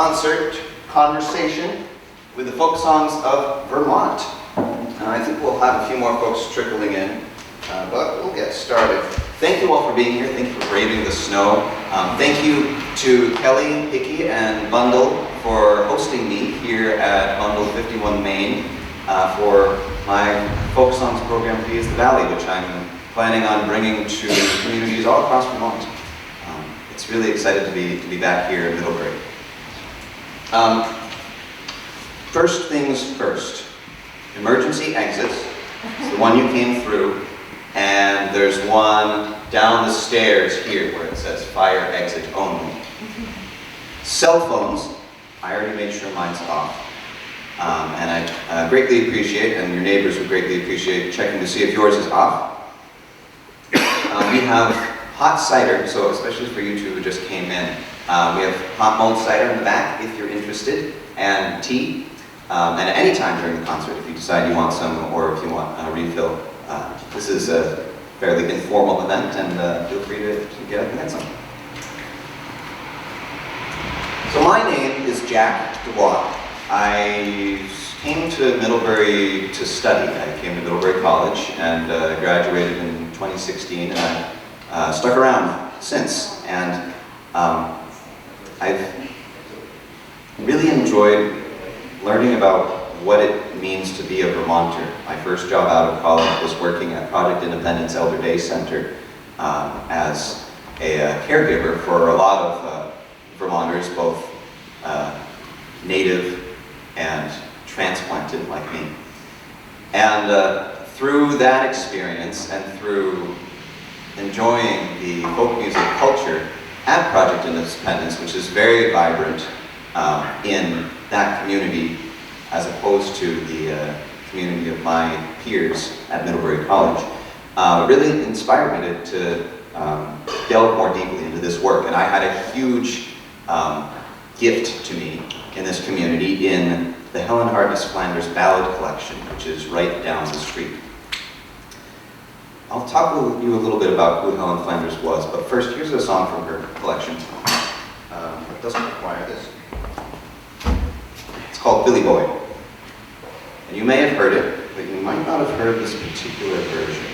concert conversation with the folk songs of Vermont. I think we'll have a few more folks trickling in, but we'll get started. Thank you all for being here. Thank you for braving the snow. Thank you to Kelly, Hickey, and Bundle for hosting me here at Bundle 51 Main for my folk songs program, Please the Valley, which I'm planning on bringing to communities all across Vermont. It's really excited to be back here in Middlebury. First things first, emergency exits. It's the one you came through, and there's one down the stairs here where it says fire exit only. Cell phones, I already made sure mine's off. And I greatly appreciate, and your neighbors would greatly appreciate, checking to see if yours is off. We have hot cider, so especially for you two who just came in. We have hot mulled cider in the back if you're interested, and tea. And at any time during the concert, if you decide you want some or if you want a refill, this is a fairly informal event, and feel free to get up and get some. So my name is Jack Dubois. I came to Middlebury to study. I came to Middlebury College and graduated in 2016, and I've stuck around since. And I've really enjoyed learning about what it means to be a Vermonter. My first job out of college was working at Project Independence Elder Day Center as a caregiver for a lot of Vermonters, both native and transplanted like me. And through that experience and through enjoying the folk music culture at Project Independence, which is very vibrant in that community as opposed to the community of my peers at Middlebury College, really inspired me to delve more deeply into this work. And I had a huge gift to me in this community in the Helen Hartness Flanders Ballad Collection, which is right down the street. I'll talk with you a little bit about who Helen Flanders was, but first, here's a song from her collection. It doesn't require this. It's called Billy Boy. And you may have heard it, but you might not have heard this particular version.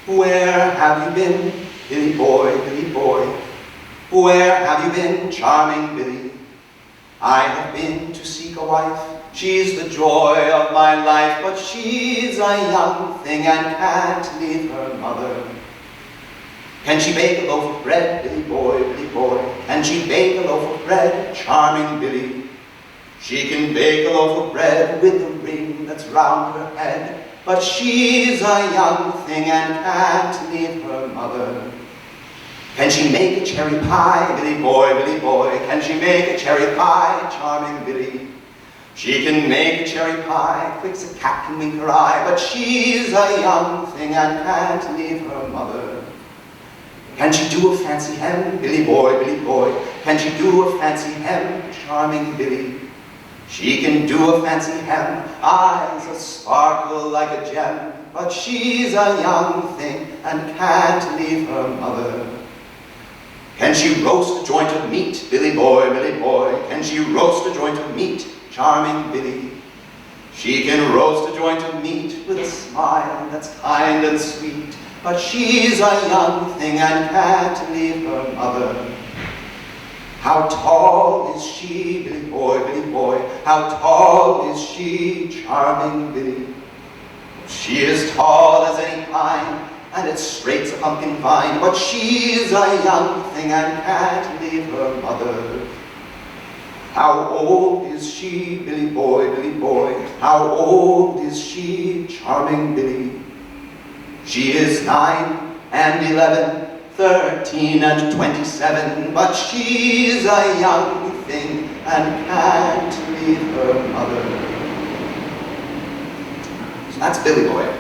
Where have you been, Billy boy, Billy boy? Where have you been, charming Billy? I have been to seek a wife. She's the joy of my life, but she's a young thing and can't leave her mother. Can she bake a loaf of bread, Billy boy, Billy boy? Can she bake a loaf of bread, charming Billy? She can bake a loaf of bread with a ring that's round her head, but she's a young thing and can't leave her mother. Can she make a cherry pie, Billy boy, Billy boy? Can she make a cherry pie, charming Billy? She can make a cherry pie, quick's a cat can wink her eye, but she's a young thing and can't leave her mother. Can she do a fancy hem, Billy boy, Billy boy? Can she do a fancy hem, charming Billy? She can do a fancy hem, eyes a sparkle like a gem, but she's a young thing and can't leave her mother. Can she roast a joint of meat, Billy boy, Billy boy? Can she roast a joint of meat, charming Billy? She can roast a joint of meat with a smile that's kind and sweet, but she's a young thing and can't leave her mother. How tall is she, Billy boy, Billy boy? How tall is she, charming Billy? She is tall as any pine, and as straight's a pumpkin vine, but she's a young thing and can't leave her mother. How old is she, Billy boy, Billy boy? How old is she, charming Billy? She is 9 and 11, 13 and 27, but she's a young thing and can't leave her mother. So that's Billy Boy.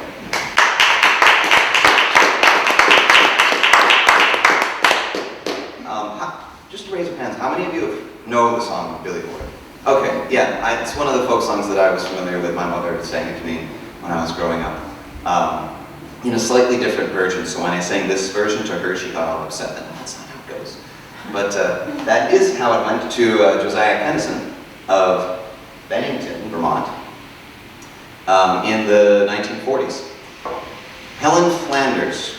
Just to raise your hands, how many of you know the song Billy Boy? Okay, yeah, it's one of the folk songs that I was familiar with. My mother sang it to me when I was growing up. In a slightly different version, so when I sang this version to her, she got all upset. shows. But that is how it went to Josiah Kennison of Bennington, Vermont, in the 1940s. Helen Flanders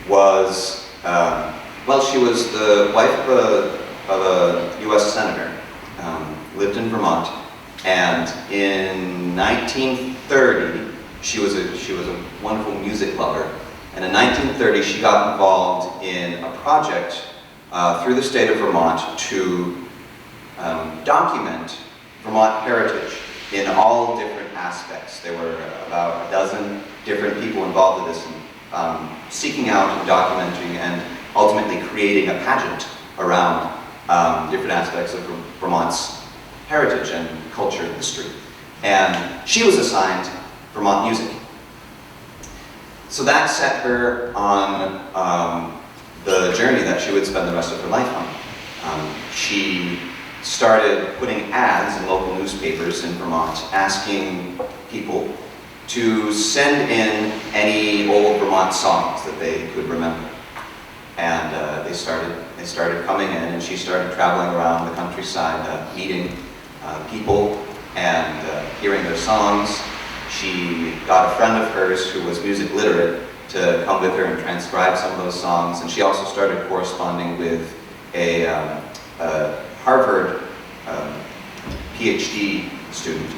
was, well, she was the wife of a U.S. senator, lived in Vermont, and in 1930, she was a wonderful music lover, and in 1930 she got involved in a project through the state of Vermont to document Vermont heritage in all different aspects. There were about a dozen different people involved in this, seeking out and documenting and ultimately creating a pageant around different aspects of Vermont's heritage and culture and history. And she was assigned Vermont music. So that set her on the journey that she would spend the rest of her life on. She started putting ads in local newspapers in Vermont asking people to send in any old Vermont songs that they could remember. And they started coming in, and she started traveling around the countryside, meeting people and hearing their songs. She got a friend of hers who was music literate to come with her and transcribe some of those songs, and she also started corresponding with a Harvard PhD student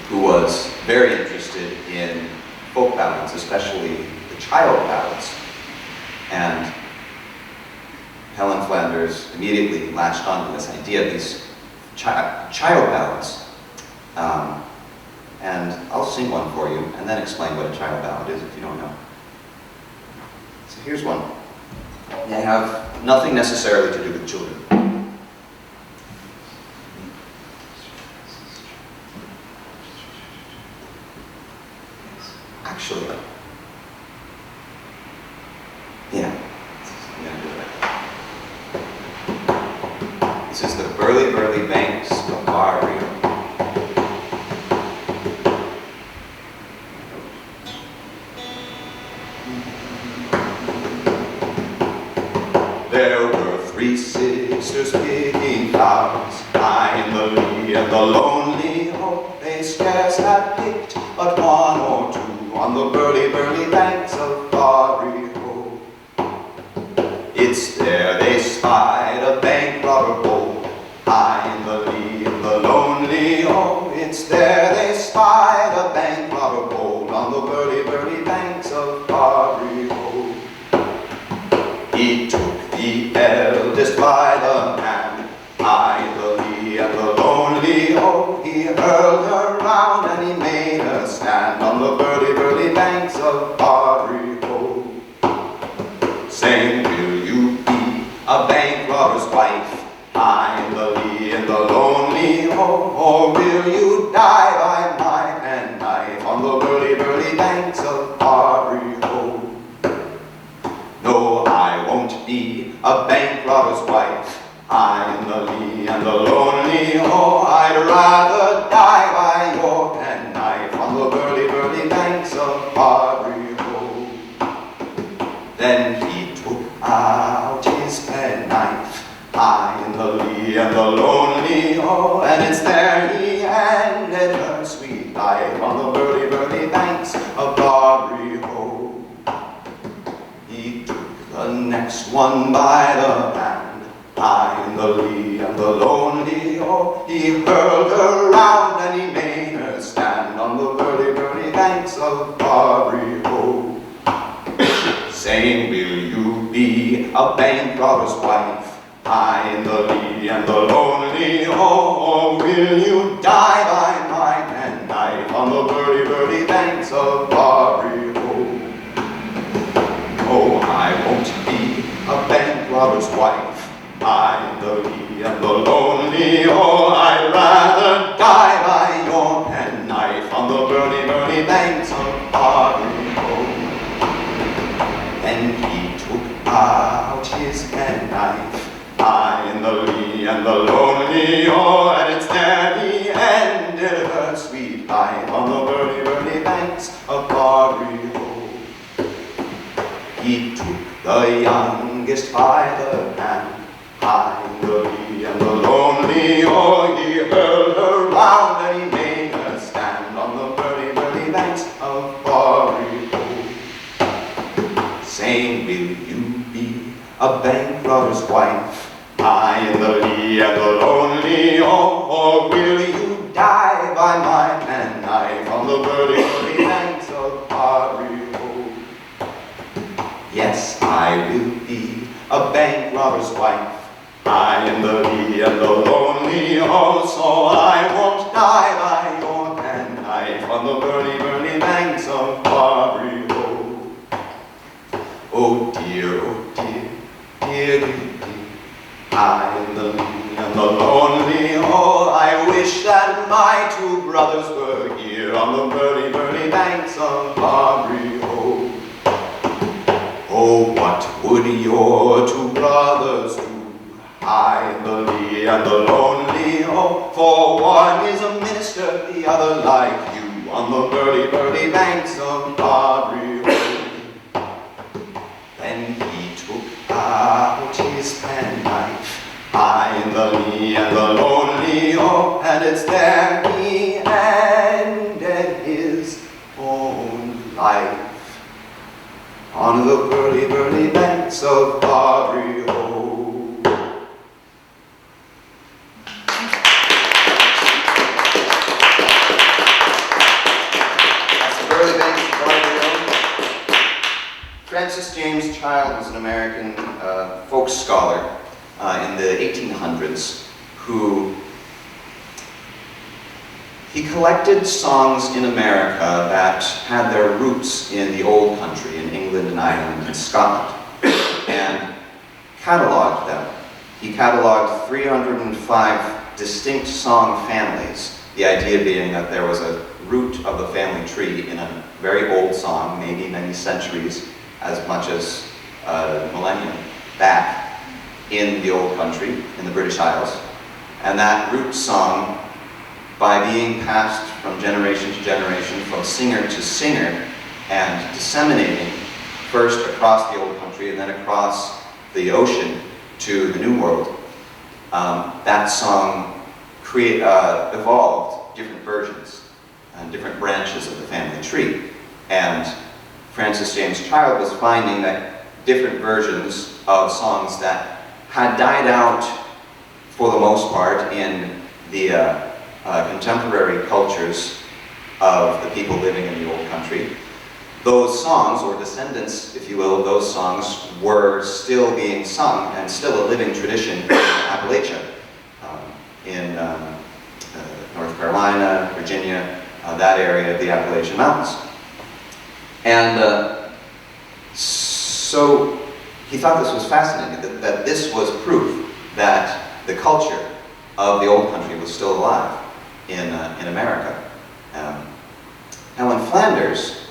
who was very interested in folk ballads, especially the child ballads. And Helen Flanders immediately latched onto this idea of these child ballads. And I'll sing one for you and then explain what a child ballad is if you don't know. So here's one. They have nothing necessarily to do with children. Actually, yeah, I'm gonna do it. This is the Burly Burly Banks of Bar Rio. There were three sisters picking flowers, high in the lee and the lonely hope. They scarce had picked but one or two on the burly, burly banks of Barrio. It's there they spied a bank robber bold, high in the lee and the lonely oh. It's there they spied a bank robber bold on the burly, burly banks of Barrio. He took the eldest by the hand, high in the lee and the lonely oh. He hurled her round and he made her stand on the burly, burly banks of Barrio. Saying, will you be a bank robber's wife, high in the lee and the lonely oh. Or will you die by my pen knife on the burly, burly banks of Barrio? No, I won't be a bank robber's wife, high in the lee and the lonely oh. I'd rather die by your penknife on the burly, burly banks of Barrio. Then he took out his penknife, high in the lee and the lonely oh. And it's there he ended her sweet life on the burly, burly banks of Barrio. He took the next one by the hand, high in the lee and the lonely oh. He hurled her round and he made her stand on the burly, burly banks of Barrio. Saying, will you be a bank robber's wife, high in the lee and the lonely oh. Or will you die by my penknife on the burly, burly banks of Barrio? Oh, I won't be a bank robber's wife, high in the lee and the lonely oh. I'd rather die by your penknife on the burly, burly banks of Barrio. Then he took out his penknife, high in the lee and the lonely oh. And it's there he ended her sweet life on the burly, burly banks of Barrio. He took the young youngest by the hand. High in the lee and the lonely, oh, he hurled her round and he made her stand on the burly, burly banks of Barry Ho, saying, will you be a bank robber's wife? High in the lee and the lonely, oh, or will you die by my penknife on the burly, burly banks of Barry Ho? Yes, I will be a bank robber's wife. High in the lee and the lonely, oh, so I won't die by your penknife on the burly, burly banks of Barry Ho. Oh dear, dear, dear, dear. High in the lee and the lonely, oh, I wish that my two brothers were here on the burly, burly banks of Barry Ho. Oh, what would your two brothers do? High in the lee and the lonely, oh, for one is a minister, the other like you, on the burly, burly banks of Barry Ho. Then he took out his penknife, high in the lee and the lonely, oh, and it's there he ended his own life, on the burly, burly banks of Barry Ho. Francis James Child was an American folk scholar in the 1800s who he collected songs in America that had their roots in the old country, in England and Ireland and Scotland, and cataloged them. He cataloged 305 distinct song families, the idea being that there was a root of the family tree in a very old song, maybe many centuries, as much as millennium back in the old country, in the British Isles. And that root song, by being passed from generation to generation, from singer to singer, and disseminating first across the old country and then across the ocean to the New World, that song evolved different versions and different branches of the family tree. And Francis James Child was finding that different versions of songs that had died out for the most part in the contemporary cultures of the people living in the old country, those songs, or descendants, if you will, of those songs, were still being sung and still a living tradition in Appalachia, in North Carolina, Virginia, that area of the Appalachian Mountains. And so he thought this was fascinating, that this was proof that the culture of the old country was still alive in America. Now when Flanders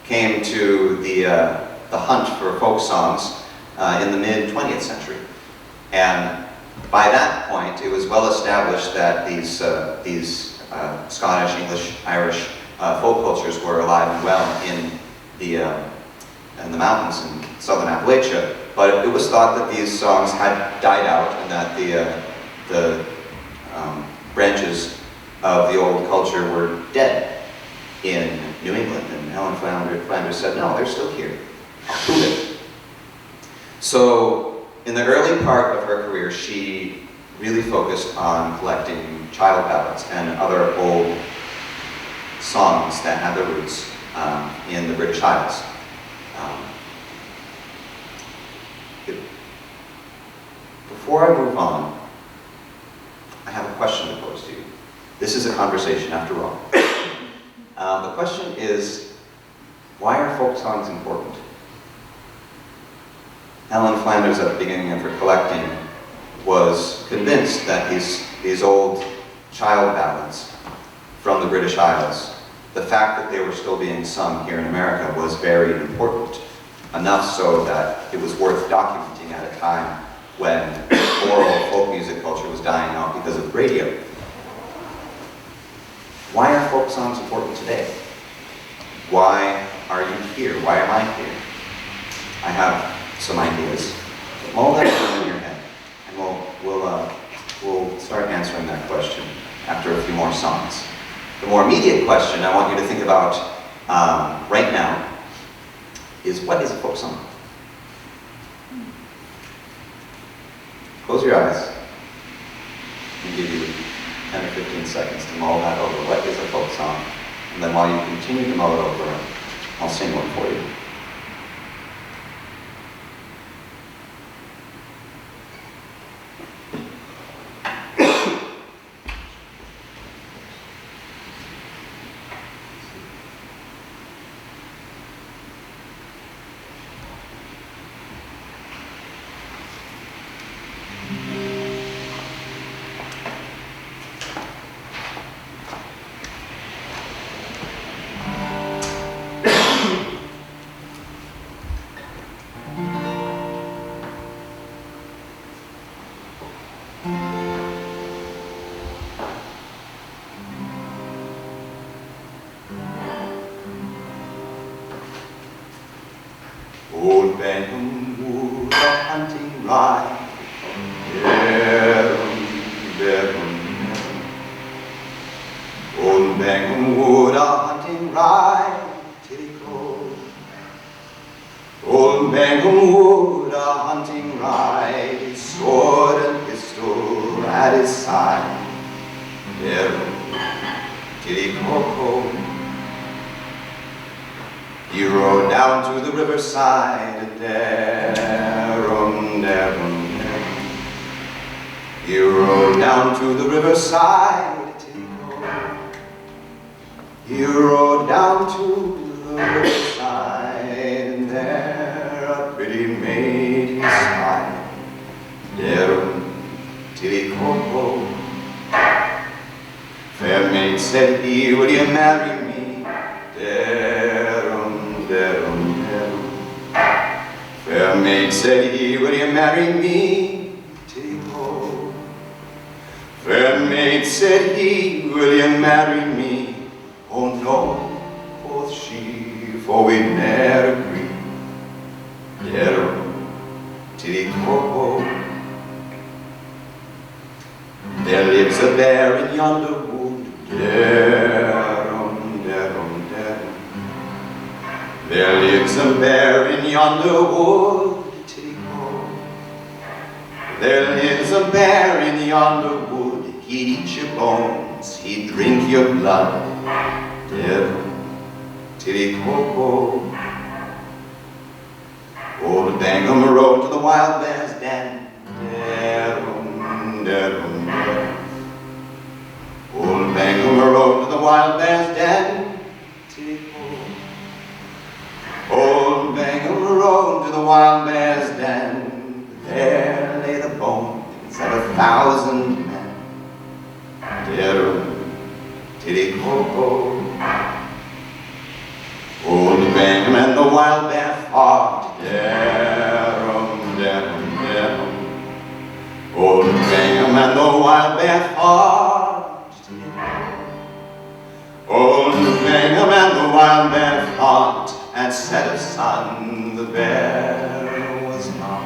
came to the hunt for folk songs in the mid-20th century, and by that point it was well established that these Scottish, English, Irish folk cultures were alive and well in the mountains in southern Appalachia, but it was thought that these songs had died out and that the branches of the old culture were dead in New England. And Helen Flanders said, no, they're still here. I'll prove it. So in the early part of her career, she really focused on collecting child ballads and other old songs that had their roots in the British Isles. Before I move on, I have a question to pose to you. This is a conversation after all. The question is, why are folk songs important? Helen Flanders, at the beginning of her collecting, was convinced that these old child ballads from the British Isles, the fact that they were still being sung here in America was very important, enough so that it was worth documenting at a time when oral folk music culture was dying out because of radio. Why are folk songs important today? Why are you here? Why am I here? I have some ideas. mull that over in your head, and we'll start answering that question after a few more songs. The more immediate question I want you to think about right now is, what is a folk song? Close your eyes. I'll give you 10 or 15 seconds to mull that over. What is a folk song? And then while you continue to mull it over, I'll sing one for you. Old Benham Wood, a hunting ride, Old Benham Wood, a hunting ride, till he closed. Old Benham Wood, a hunting ride, his sword and pistol at his side, till he closed. He rode down to the riverside, He rode down to the riverside, He rode down to the riverside, and there a pretty maid he spied, till he called. Fair maid, said he, will you marry me? Fair maid, said he, will you marry me? Till fair maid, said he, will you marry me? Oh no, quoth she, for we ne'er agree. Till he there lives a bear in yonder wood. There lives a bear in yonder wood, There lives a bear in yonder wood. He'd eat your bones, he'd drink your blood, till he Old Bangham rode to the wild bear's den, Old Bangham rode to the wild bear's den, till he Old Bangham rode to the wild bear's den. There lay the bones of 1,000 men. Old Bangham and the wild bear fought. Old Bangham and the wild bear fought. Old Bangham and the wild bear fought. At set of sun, the bear was not.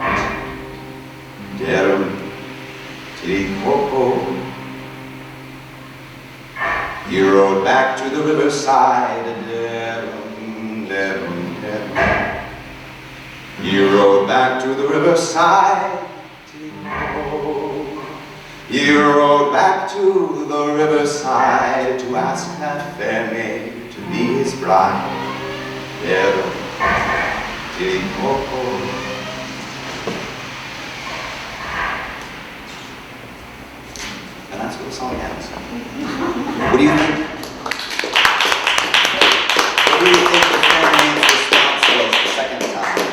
He rode back to the riverside. He rode back to the riverside. He rode back to the riverside to ask that fair maid to be his bride. And that's what the song ends. What do you think? What do you think the fair maid's response was the second time?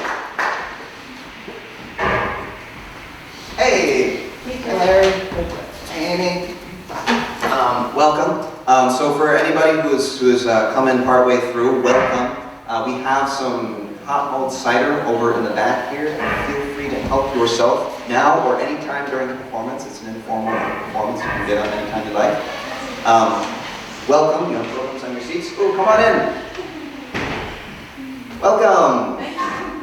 Hey! Hey Larry. Hey Amy. Welcome. So for anybody who's come in partway through, welcome. We have some hot mulled cider over in the back here. Feel free to help yourself now or anytime during the performance. It's an informal performance. You can get up anytime you like. Welcome. You have programs on your seats. Oh, come on in. Welcome.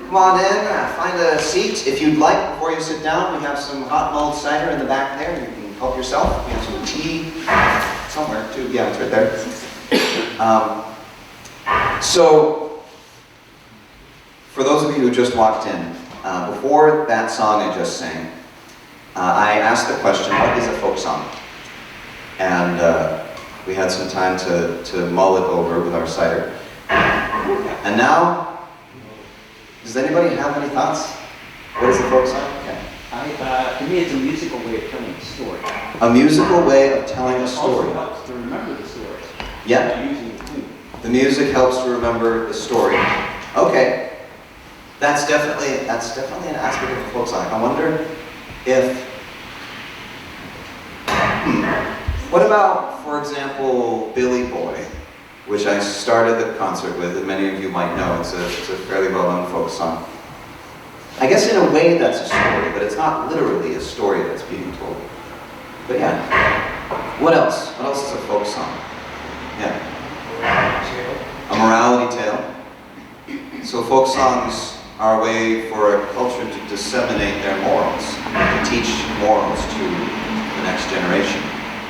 Come on in, find a seat. If you'd like, before you sit down, we have some hot mulled cider in the back there. You can help yourself. We have some tea somewhere too. Yeah, it's right there. So, for those of you who just walked in, before that song I just sang, I asked the question, what is a folk song? And we had some time to mull it over with our cider. And now, does anybody have any thoughts? What is a folk song? Yeah. To me, it's a musical way of telling a story. A musical way of telling a story. It also helps to remember the story. Yeah. Using the tune. The music helps to remember the story. Okay. That's definitely an aspect of a folk song. I wonder if... What about, for example, Billy Boy, which I started the concert with, and many of you might know. It's a fairly well-known folk song. I guess in a way that's a story, but it's not literally a story that's being told. But yeah. What else? What else is a folk song? Yeah. A morality tale. So folk songs are a way for a culture to disseminate their morals, to teach morals to the next generation.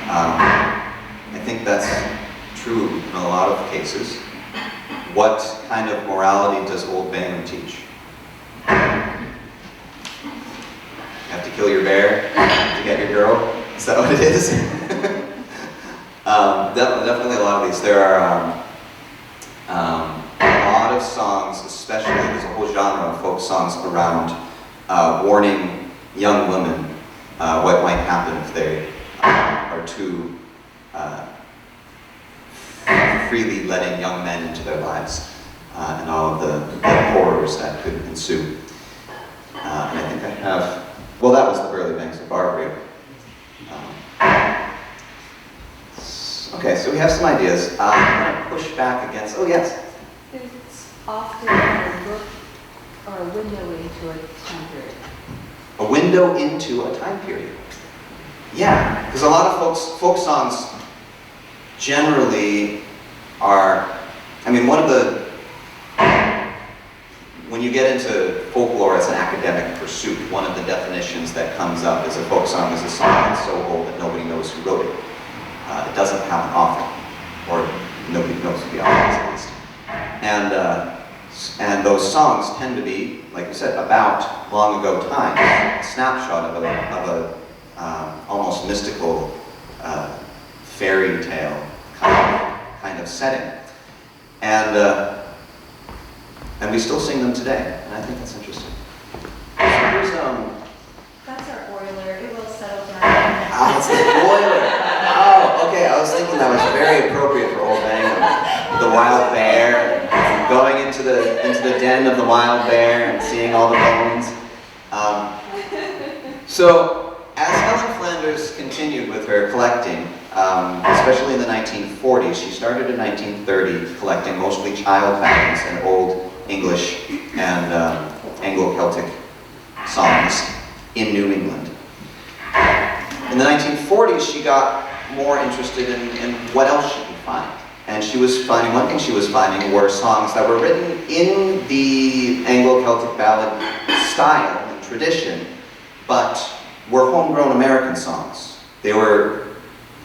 I think that's true in a lot of cases. What kind of morality does Old Bainham teach? You have to kill your bear to get your girl? Is that what it is? Definitely a lot of these. There are a lot of songs, especially there's a whole genre of folk songs around warning young women what might happen if they are too freely letting young men into their lives and all of the horrors that could ensue. And I think I have, well, that was the Burley Banks of Barbary. Okay, so we have some ideas. I'm going to push back against, oh yes? It's often a look or a window into a time period. A window into a time period. Yeah, because a lot of folk songs generally are, I mean, when you get into folklore as an academic pursuit, one of the definitions that comes up is a folk song is a song that's so old that nobody knows who wrote it. It doesn't have an author, or nobody knows who the author is at least. And those songs tend to be, like you said, about long ago times, a snapshot of a almost mystical fairy tale kind of setting. And we still sing them today, and I think that's interesting. Here's, That's our boiler. It will settle down. ah, it's the boiler. Oh, okay. I was thinking that was very appropriate for Old Bainham. The wild bear, going into the den of the wild bear and seeing all the bones. So, as Helen Flanders continued with her collecting, especially in the 1940s, she started in 1930 collecting mostly child ballads and old English and Anglo-Celtic songs in New England. In the 1940s, she got more interested in what else she could find. And she was finding, one thing she was finding were songs that were written in the Anglo-Celtic ballad style and tradition, but were homegrown American songs. They were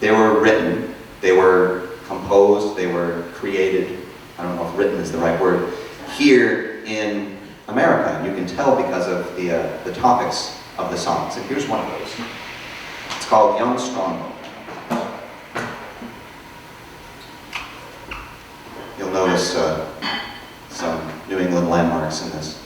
written, they were composed, they were created, I don't know if written is the right word, here in America. And you can tell because of the topics of the songs. And here's one of those. It's called Young Strongbow. You'll notice some New England landmarks in this.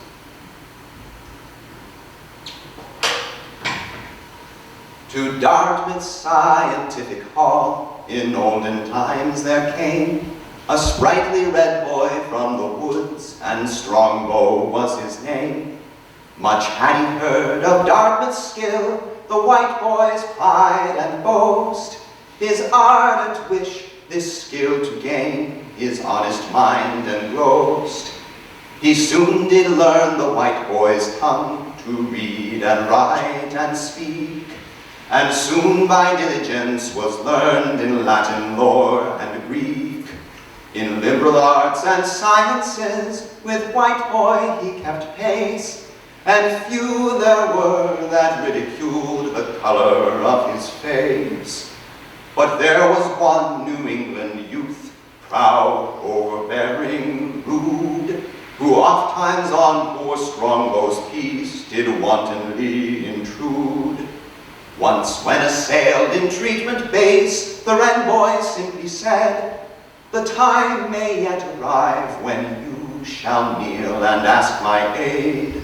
To Dartmouth's scientific hall, in olden times there came a sprightly red boy from the woods, and Strongbow was his name. Much had he heard of Dartmouth's skill, the white boy's pride and boast, his ardent wish this skill to gain, his honest mind engrossed. He soon did learn the white boy's tongue, to read and write and speak, and soon by diligence was learned in Latin lore and Greek. In liberal arts and sciences, with white boy he kept pace, and few there were that ridiculed the color of his face. But there was one New England youth, proud, overbearing, rude, who oft times on poor Strongbow's peace did wantonly intrude. Once when assailed in treatment base, the Wren boy simply said, "The time may yet arrive when you shall kneel and ask my aid."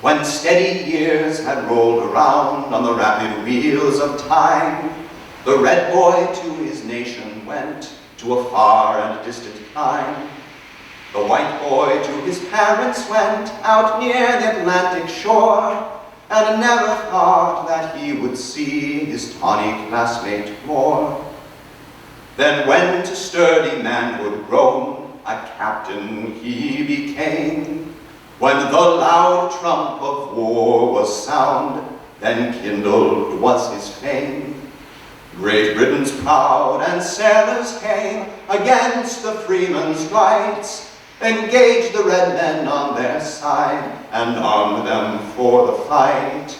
When steady years had rolled around on the rapid wheels of time, the red boy to his nation went, to a far and distant clime. The white boy to his parents went, out near the Atlantic shore, and never thought that he would see his tawny classmate more. Then when to sturdy manhood grown, a captain he became. When the loud trump of war was sound, then kindled was his fame. Great Britain's proud and sailors came against the freemen's rights, engaged the red men on their side, and armed them for the fight.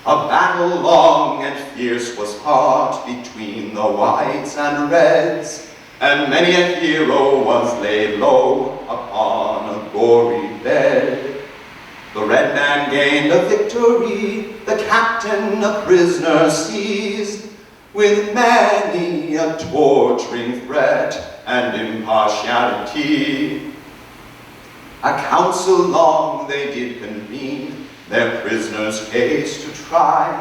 A battle long and fierce was fought between the whites and reds, and many a hero was laid low upon a gory bed. The red man gained a victory, the captain a prisoner seized, with many a torturing threat and impartiality. A council long they did convene, their prisoner's case to try,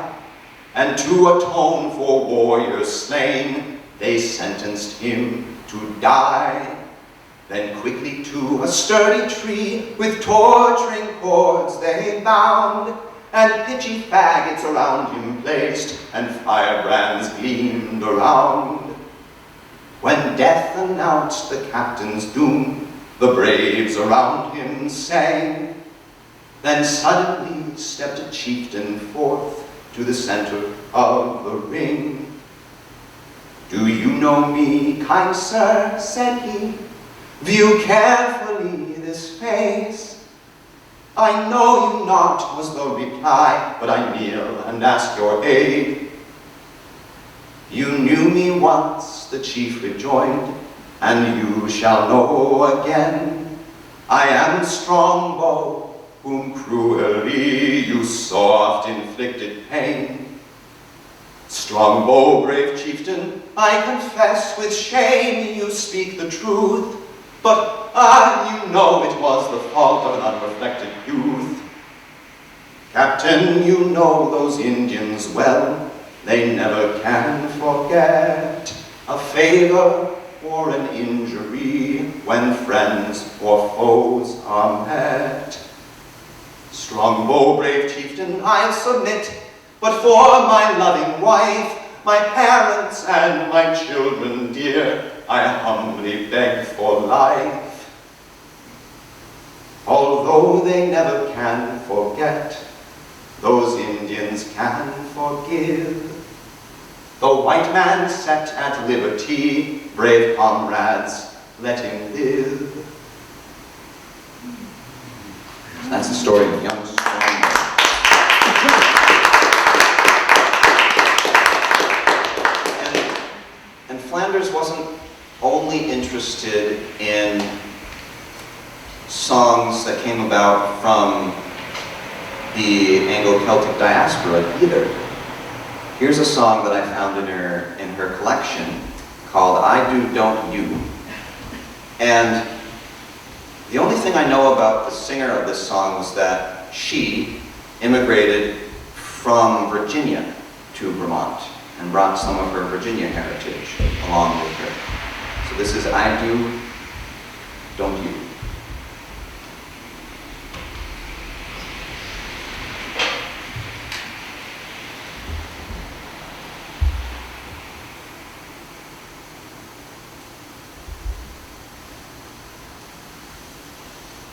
and to atone for warriors slain, they sentenced him to die. Then quickly to a sturdy tree with torturing cords they bound, and pitchy faggots around him placed, and firebrands gleamed around. When death announced the captain's doom, the braves around him sang. Then suddenly stepped a chieftain forth to the center of the ring. "Do you know me, kind sir?" said he. "View carefully this face." "I know you not," was the reply, "but I kneel and ask your aid." "You knew me once," the chief rejoined, "and you shall know again. I am Strongbow, whom cruelly you so oft inflicted pain." "Strongbow, brave chieftain, I confess with shame you speak the truth, but you know it was the fault of an unreflected youth. Captain, you know those Indians well, they never can forget a favor or an injury when friends or foes are met. Strongbow, brave chieftain, I submit, but for my loving wife, my parents and my children dear, I humbly beg for life. Although they never can forget, those Indians can forgive. The white man set at liberty, brave comrades, let him live. That's the story of young Strongbow. And Flanders wasn't only interested in songs that came about from the Anglo-Celtic diaspora either. Here's a song that I found in her collection called "I Do, Don't You." And the only thing I know about the singer of this song was that she immigrated from Virginia to Vermont and brought some of her Virginia heritage along with her. So this is "I Do, Don't You."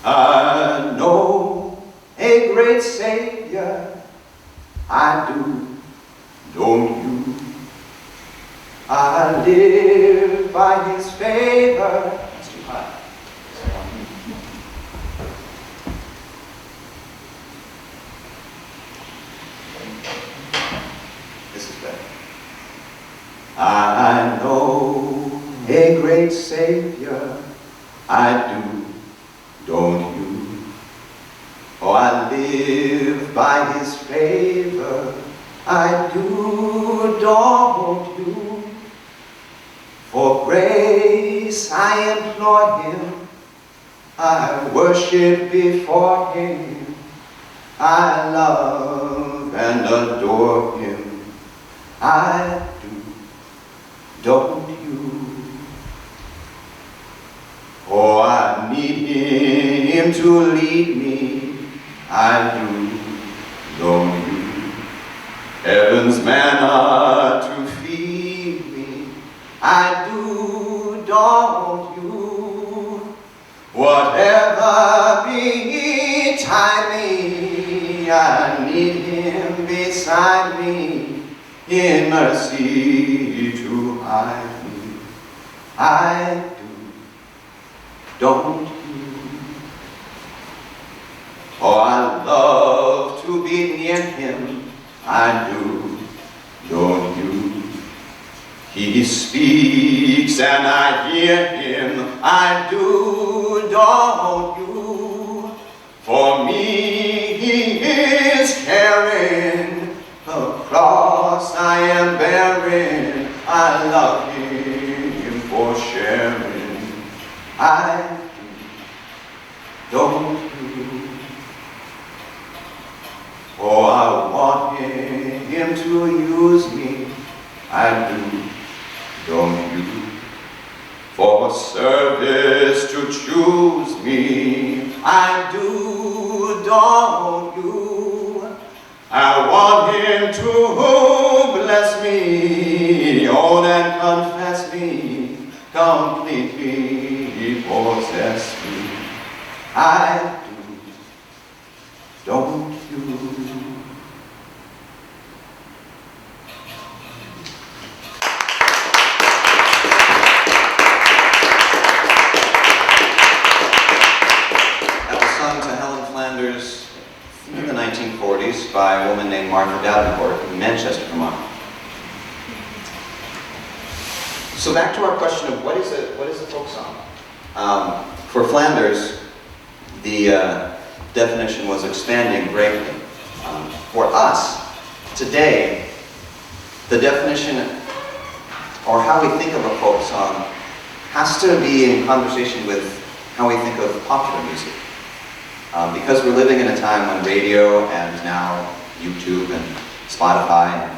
I know a great Savior, I do, don't you? I live by his favor. That's too high. This is better. I know a great Savior. I do, don't you? Oh, I live by his favor. I do, don't you? For grace I implore him, I worship before him, I love and adore him. I do, don't you? Oh, I need him to lead me, I do, don't you? Heaven's manna to feed me, I do, don't you? Whatever betide me, I need him beside me, in mercy to hide me. I do, don't you? Oh, I love to be near him, I do, don't you? He speaks and I hear him, I do, don't you? For me he is carrying the cross I am bearing, I love him for sharing, I do, don't you? Oh, I want him to use me, I do, don't you? For service to choose me, I do, don't you? I want him to bless me, own and confess me, completely possess me, I do, don't you? In the 1940s by a woman named Martha Davenport in Manchester, Vermont. So back to our question of what is a folk song? For Flanders, the definition was expanding greatly. For us, today, the definition or how we think of a folk song has to be in conversation with how we think of popular music. Because we're living in a time when radio and now YouTube and Spotify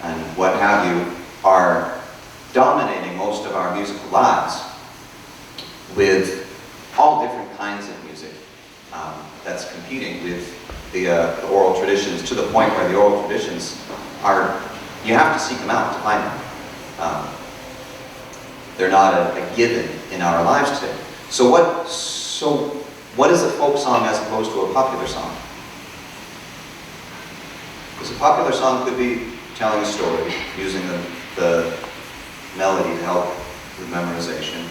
and what have you are dominating most of our musical lives with all different kinds of music that's competing with the oral traditions, to the point where the oral traditions are, you have to seek them out to find them. They're not a given in our lives today. So what is a folk song as opposed to a popular song? Because a popular song could be telling a story, using the melody to help with memorization.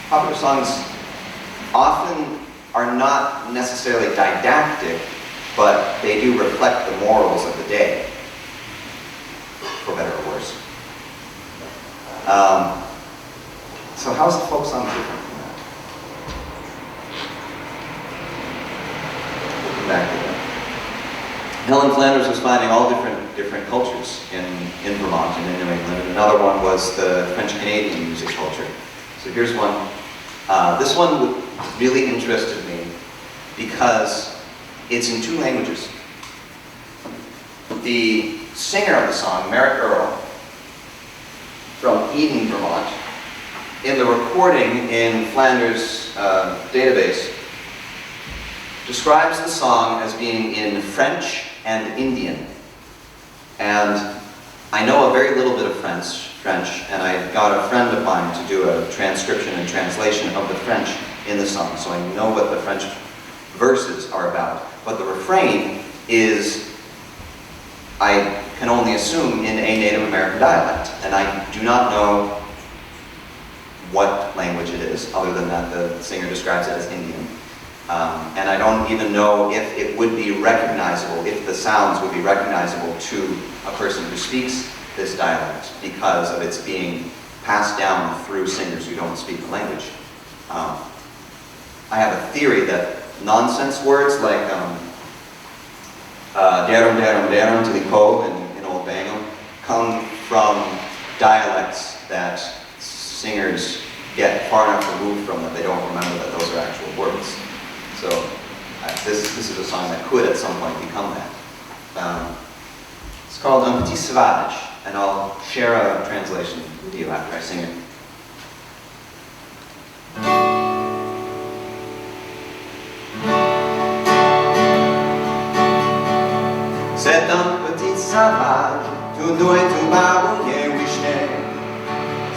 Popular songs often are not necessarily didactic, but they do reflect the morals of the day, for better or worse. So how is the folk song different from that? Looking back at that. Helen Flanders was finding all different cultures in Vermont and in New England, and another one was the French-Canadian music culture. So here's one. This one really interested me because it's in two languages. The singer of the song, Merritt Earl, from Eden, Vermont, in the recording in Flanders' database, describes the song as being in French and Indian. And I know a very little bit of French, and I got a friend of mine to do a transcription and translation of the French in the song, so I know what the French verses are about. But the refrain is, I can only assume in a Native American dialect. And I do not know what language it is, other than that the singer describes it as Indian. And I don't even know if it would be recognizable, if the sounds would be recognizable to a person who speaks this dialect because of its being passed down through singers who don't speak the language. I have a theory that nonsense words like darum, darum, darum to the co in Old Bangham come from dialects that singers get far enough removed from that they don't remember that those are actual words. So this is a song that could at some point become that. It's called Un Petit Sauvage, and I'll share a translation with you after I sing it. C'est un petit sauvage, tout doux et tout barbouillé, oui j't'aime.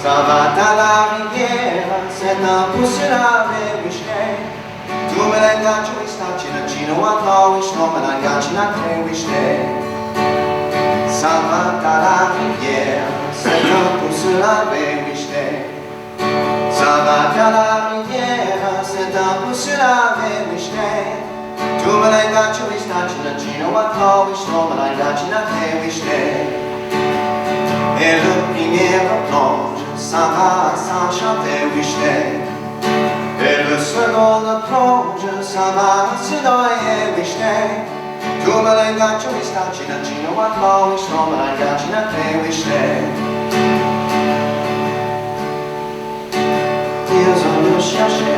Ça va à la rivière, c'est un pouce lavé, oui j't'aime. Tu me l'engages, oui stacino, a toi, oui j't'en me l'engages, oui j't'aime. Ça va à la rivière, c'est un pouce lavé, oui j't'aime. Ça va à la rivière, c'est un pouce lavé, oui j't'aime. Tu me l'engages, oui stacino, a toi, oui j't'en me l'engages, oui j't'aime. Et le premier plonge, ça va s'enchanter, oui j't'aime. Et le second plonge, ça va se noyer, oui j't'aime. Tu me l'engages, oui stacino, a toi, oui j't'en me l'engages, oui j't'aime. Ils ont le cherché,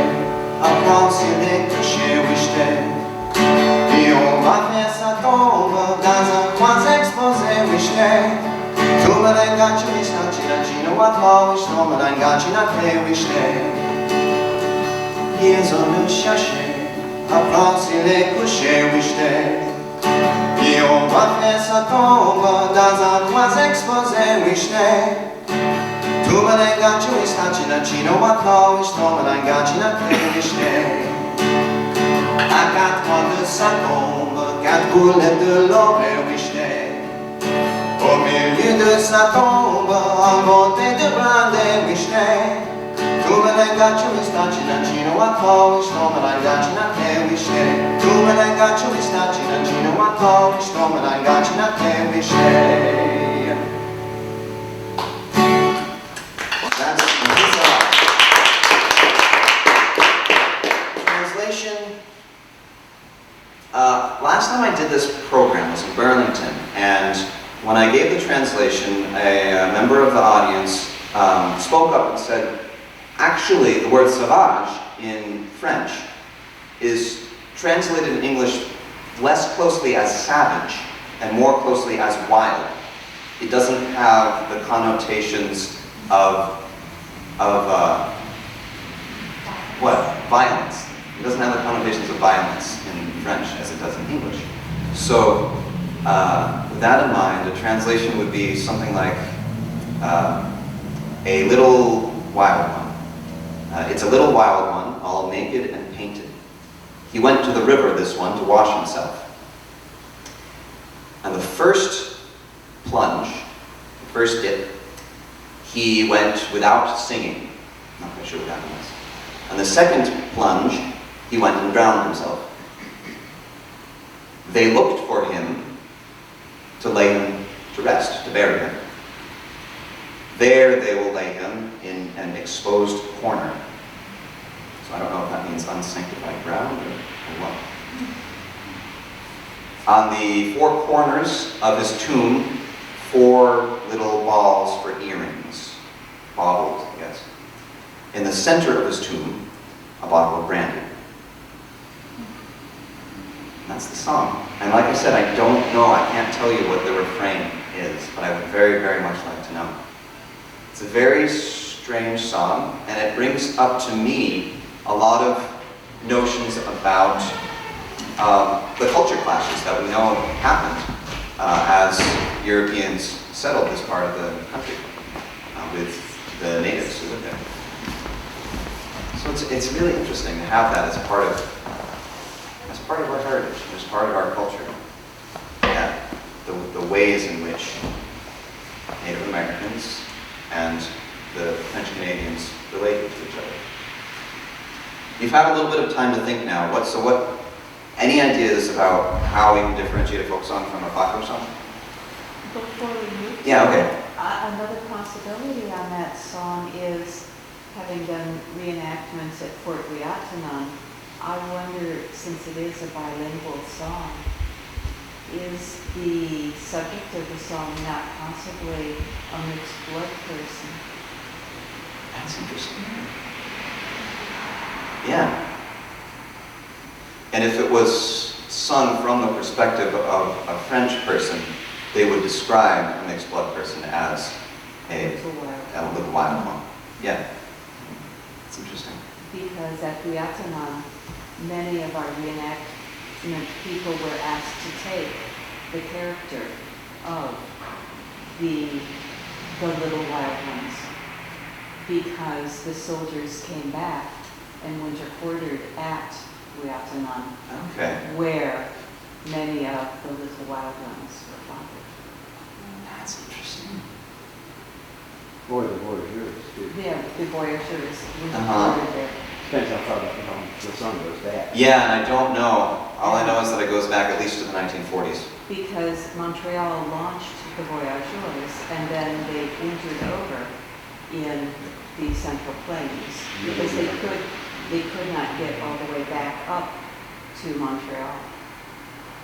à France il est couché, oui j't'aime. Et on va faire sa tombe dans un coin exposé, oui j't'aime. Tu me l'engages, oui stacino, a toi, oui j't'en me l'engages, oui j't'aime. Ils ont le cherché, à France il est couché, oui j't'aime. Et on va faire sa tombe dans un coin exposé, oui j't'aime. Tu me l'engages, oui stacino, a toi, oui j't'en me l'engages, oui j't'aime. À 4 mois de sa tombe, 4 boulettes de laurier, oui j't'aime. Au milieu de sa tombe, en beauté de blindé, oui j't'aime. Tu me l'engages, oui stacino, a toi, oui j't'en me l'engages, oui j't'aime. Tu me l'engages, oui stacino, a toi, oui j't'en me l'engages, oui j't'aime. That's translation. Last time I did this program was in Burlington, and when I gave the translation, a member of the audience spoke up and said, actually, the word sauvage in French is translated in English less closely as savage and more closely as wild. It doesn't have the connotations of violence. It doesn't have the connotations of violence in French as it does in English. So, with that in mind, a translation would be something like a little wild one. It's a little wild one, all naked and painted. He went to the river, this one, to wash himself. And the first plunge, the first dip, he went without singing. Not quite sure what that was. And the second plunge, he went and drowned himself. They looked for him to lay him to rest, to bury him. There they will lay him in an exposed corner. So I don't know if that means unsanctified ground or what. On the 4 corners of his tomb, 4 little balls for earrings. Baubles, I guess. In the center of his tomb, a bottle of brandy. And that's the song. And like I said, I don't know, I can't tell you what the refrain is, but I would very, very much like to know. It's a very strange song, and it brings up to me a lot of notions about the culture clashes that we know happened as Europeans settled this part of the country with the natives who lived there. So it's really interesting to have that as part of our heritage, as part of our culture. Yeah, the the ways in which Native Americans and the French Canadians related to each other. You've had a little bit of time to think now. Any ideas about how we can differentiate a folk song from a folk song? Before we move to Yeah, okay. another possibility on that song is having done reenactments at Fort Riatanon. I wonder, since it is a bilingual song, is the subject of the song not possibly a mixed blood person? That's interesting. Yeah. And if it was sung from the perspective of a French person, they would describe a mixed blood person as a little wild one. Yeah. That's interesting. Because at Riatanon, many of our reenactment people were asked to take the character of the little wild ones, because the soldiers came back and winter quartered at Riatanon, Okay. where many of the little wild ones were fathered. That's interesting. Or the voyageurs, too. Yeah, the voyageurs winter Uh-huh. quartered there. Depends how far the song goes back. Yeah, and I don't know. All I know is that it goes back at least to the 1940s. Because Montreal launched the voyageurs and then they wintered over in the Central Plains because they could not get all the way back up to Montreal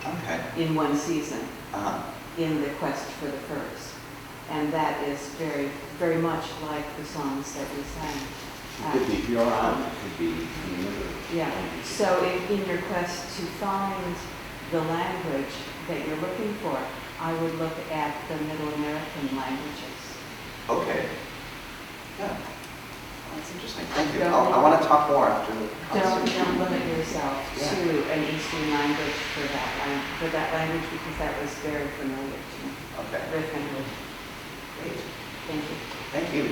Okay. in one season Uh-huh. in the quest for the furs. And that is very, very much like the songs that we sang. It could be Huron, it could be another. Yeah, so in your quest to find the language that you're looking for, I would look at the Middle American languages. Okay. Yeah. That's interesting. Thank you. I want to talk more after the conversation. Don't limit yourself Yeah. to an Eastern language for that language because that was very familiar to me. Okay. Very familiar. Great. Thank you. Thank you.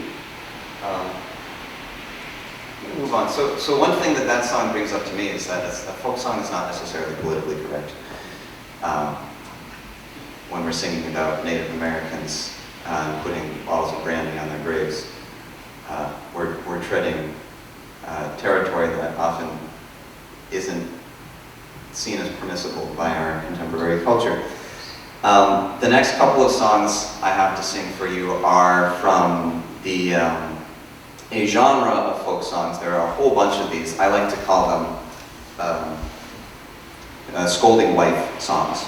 We'll move on. So one thing that song brings up to me is that a folk song is not necessarily politically correct. When we're singing about Native Americans putting bottles of brandy on their graves, we're treading territory that often isn't seen as permissible by our contemporary culture. The next couple of songs I have to sing for you are from a genre of folk songs. There are a whole bunch of these. I like to call them scolding wife songs.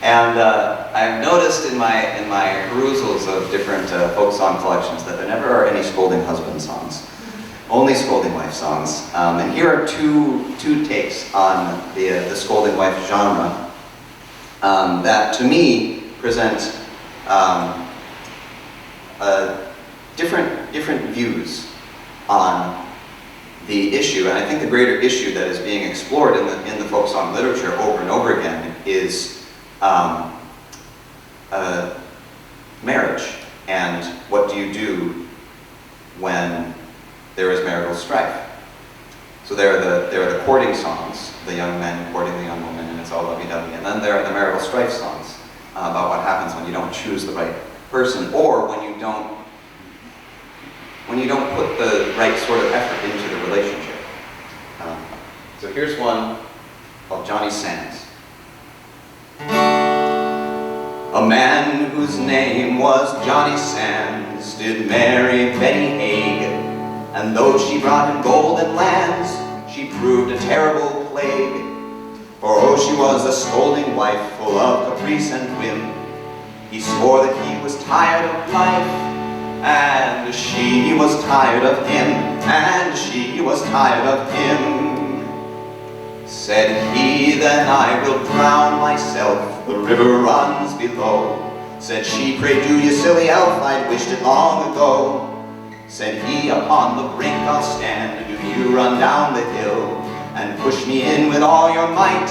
And I've noticed in my perusals of different folk song collections that there never are any scolding husband songs, only scolding wife songs. And here are two takes on the scolding wife genre that, to me, present different views on the issue. And I think the greater issue that is being explored in the folk song literature over and over again is marriage, and what do you do when there is marital strife. So there are the courting songs, the young men courting the young woman, and it's all lovey-dovey. And then there are the marital strife songs about what happens when you don't choose the right person, or when you don't put the right sort of effort into the relationship. So here's one called Johnny Sands. A man whose name was Johnny Sands did marry Betty Haig, and though she brought him golden lands, she proved a terrible plague. For oh, she was a scolding wife, full of caprice and whim. He swore that he was tired of life, and she was tired of him, and she was tired of him. Said he, then I will drown myself, the river runs below. Said she, pray do you silly elf, I'd wished it long ago. Said he, upon the brink I'll stand, do you run down the hill, and push me in with all your might.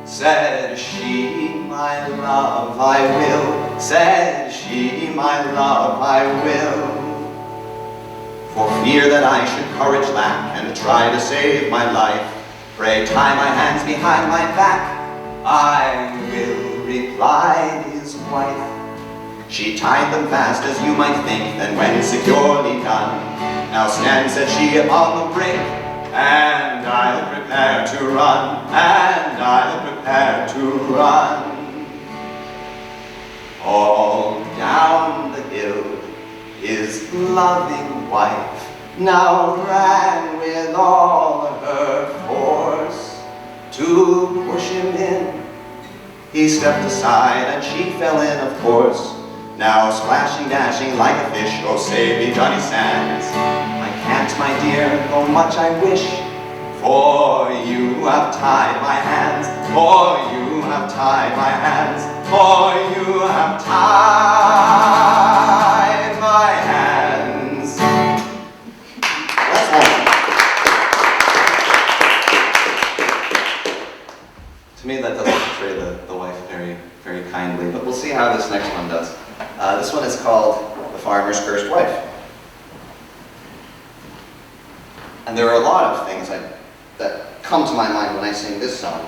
Said she, my love, I will. Said she, my love, I will. For fear that I should courage lack, and try to save my life, pray tie my hands behind my back, I will, replied his wife. She tied them fast as you might think, then when securely done, now stand, said she, upon the brink, and I'll prepare to run, and I'll prepare to run. All down the hill his loving wife now ran with all her force to push him in. He stepped aside and she fell in, of course. Now splashing, dashing like a fish, oh save me, Johnny Sands. I can't, my dear, though much I wish, for you have tied my hands, for you have tied my hands, for you have tied my hands. That's one. To me, that doesn't portray the wife very, very kindly, but we'll see how this next one does. This one is called The Farmer's Cursed Wife. And there are a lot of things that come to my mind when I sing this song.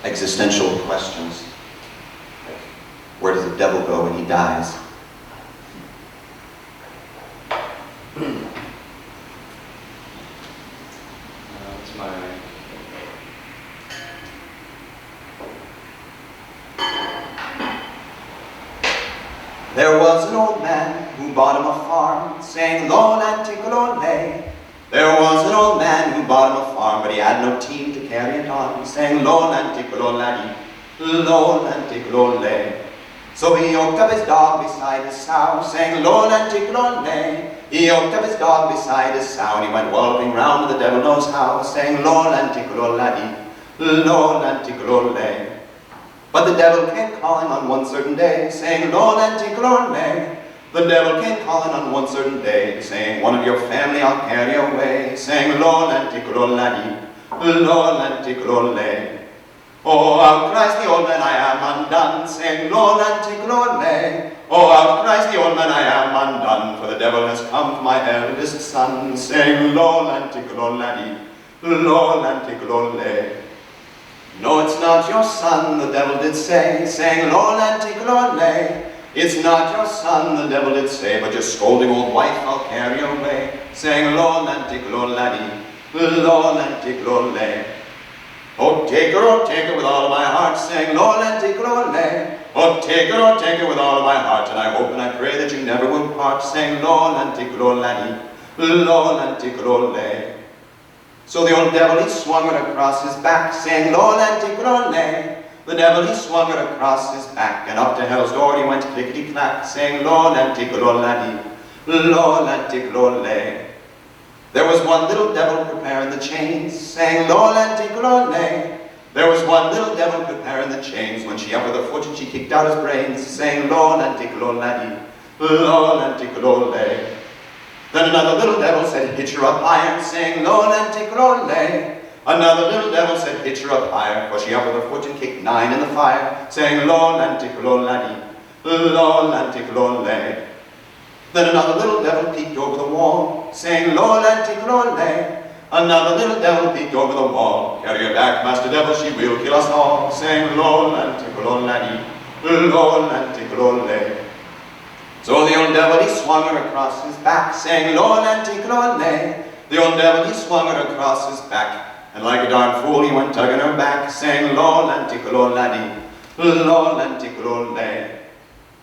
Existential questions. Like, where does the devil go when he dies? That's my... There was an old man who bought him a farm, saying, "Lol and tickle ole." There was an old man who bought him a farm, but he had no team to carry it on, saying, "Lol and tickle ole, lol and tickle ole." So he yoked up his dog beside his sow, saying, "Lol and tickle ole." He yoked up his dog beside his sow, and he went walloping round the devil knows how, saying, "Lol and tickle ole, lol and tickle ole." But the devil came calling on one certain day, saying, "Lol and tickle ole." The devil came calling on one certain day, saying, "One of your family I'll carry away," saying, "Lol and tickle ole, lol and tickle ole." Oh, how cries the old man, I am undone, saying, "Lol and tickle ole." Oh, how cries the old man, I am undone, for the devil has come for my eldest son, saying, "Lol and tickle ole, lol and tickle ole." No, it's not your son, the devil did say, saying, "Lol and tickle ole." It's not your son, the devil did say, but your scolding old wife I'll carry away, saying, "Lol and tickle ole, lol and tickle ole." Oh, take her with all of my heart, saying, "Lol and tickle ole." Oh, take her with all of my heart, and I hope and I pray that you never will part, saying, "Lol and tickle ole, lol and tickle ole." So the old devil, he swung her across his back, saying, "Lol and tickle ole." The devil, he swung her across his back, and up to hell's door he went clickety-clack, saying, "Lol and tickle ole, lol and tickle ole." There was one little devil preparing the chains, saying, "Lol and tickle ole." There was one little devil preparing the chains, when she up with her foot and she kicked out his brains, saying, "Lol and tickle ole, lol and tickle ole." Then another little devil said, "Hitch her up higher," saying, "Lol and tickle ole." Another little devil said, "Hitch her up higher," for she up with her foot and kicked 9 in the fire, saying, "Lol and tickle ole, lol and tickle ole." Then another little devil peeked over the wall, saying, "Lol and tickle ole." Another little devil peeked over the wall, "Carry her back, Master Devil, she will kill us all," saying, "Lol and tickle ole, lol and tickle ole." So the old devil, he swung her across his back, saying, "Lol and tickle ole." The old devil, he swung her across his back, and like a darn fool he went tugging her back, saying, "Lol and tickle ole, lol and tickle ole."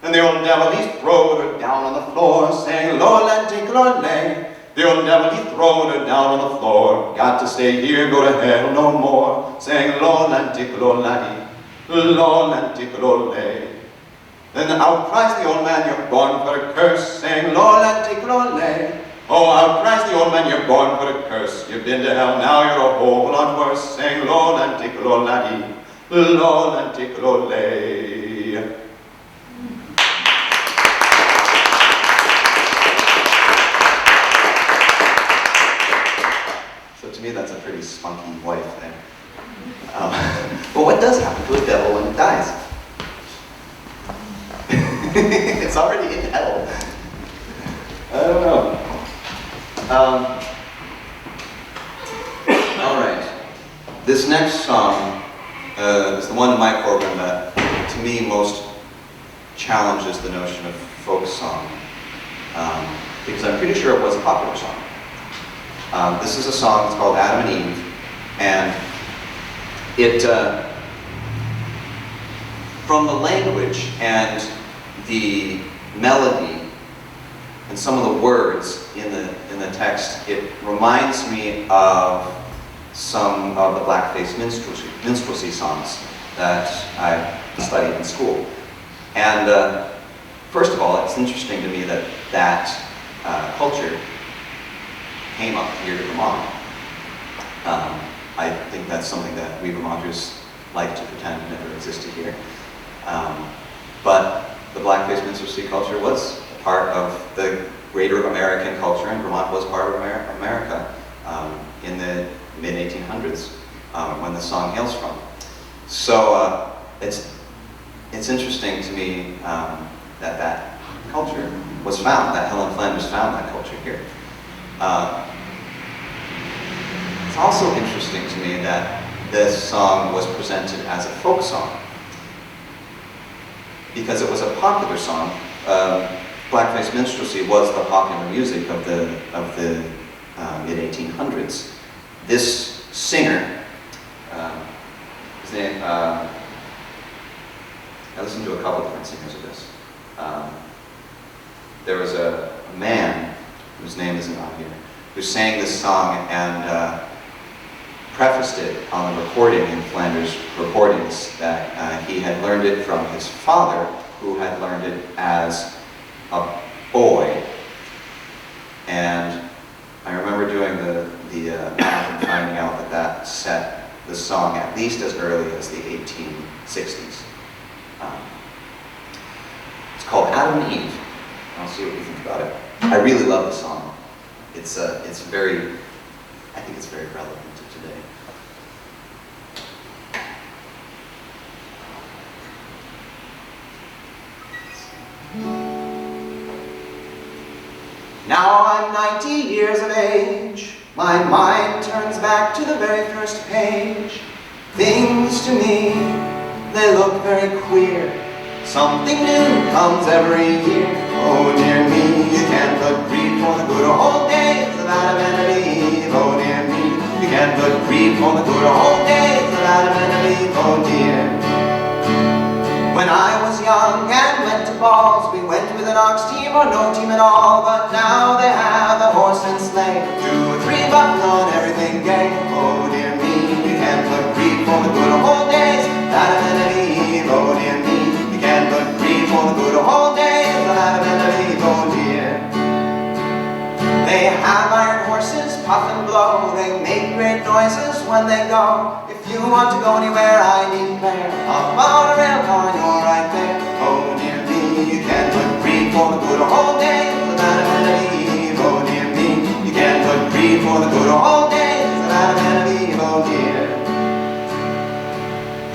And the old devil, he throwed her down on the floor, saying, "Lol and tickle ole." The old devil, he throwed her down on the floor, "Got to stay here, go to hell no more," saying, "Lol and tickle ole, lol and tickle ole." Then out cries the old man, "You're born for a curse," saying, "Lol and tickle ole." Oh, out cries the old man, "You're born for a curse. You've been to hell, now you're a whole lot worse," saying, "Lol and tickle ole, lol and tickle ole." So to me, that's a pretty spunky wife there. But what does happen to a devil when it dies? It's already in hell. I don't know. All right. This next song is the one in my program that, to me, most challenges the notion of folk song, because I'm pretty sure it was a popular song. This is a song, it's called Adam and Eve, and it, from the language and the melody and some of the words in the text, it reminds me of some of the blackface minstrelsy songs that I studied in school. And first of all, it's interesting to me that that culture came up here to Vermont. I think that's something that we Vermonters like to pretend never existed here. But the blackface minstrelsy culture was part of the greater American culture, and Vermont was part of America in the mid-1800s when the song hails from. So it's interesting to me that culture was found, that Helen Flanders found that culture here. It's also interesting to me that this song was presented as a folk song, because it was a popular song. Blackface minstrelsy was the popular music of the mid-1800s. This singer, his name, I listened to a couple different singers of this. There was a man whose name isn't on here, who sang this song and prefaced it on the recording in Flanders recordings that he had learned it from his father, who had learned it as a boy. And I remember doing the math and finding out that that set the song at least as early as the 1860s. It's called Adam and Eve. I'll see what you think about it. I really love the song. It's very, I think it's very relevant to today. Now I'm 90 years of age. My mind turns back to the very first page. Things to me, they look very queer. Something new comes every year. Oh dear me, you can't but grieve for the good old days of Adam and Eve. Oh dear me, you can't but grieve for the good old days of Adam and Eve. Oh dear. When I was young and went to balls, we went with an ox team or no team at all. But now they have a horse and sleigh, 2 or 3 bucks on everything gay. Oh dear me, you can't but grieve for the good old days of Adam and Eve. Oh dear me, you can't but grieve for the good old days of Adam and Eve. Oh dear. They have iron horses, puff and blow. They make great noises when they go. If you want to go anywhere, I declare, hop on a rail car, you're right there. Oh dear me, you can't but grieve for the good old days of Adam and Eve. Oh dear me, you can't but grieve for the good old days of Adam and Eve. Oh dear.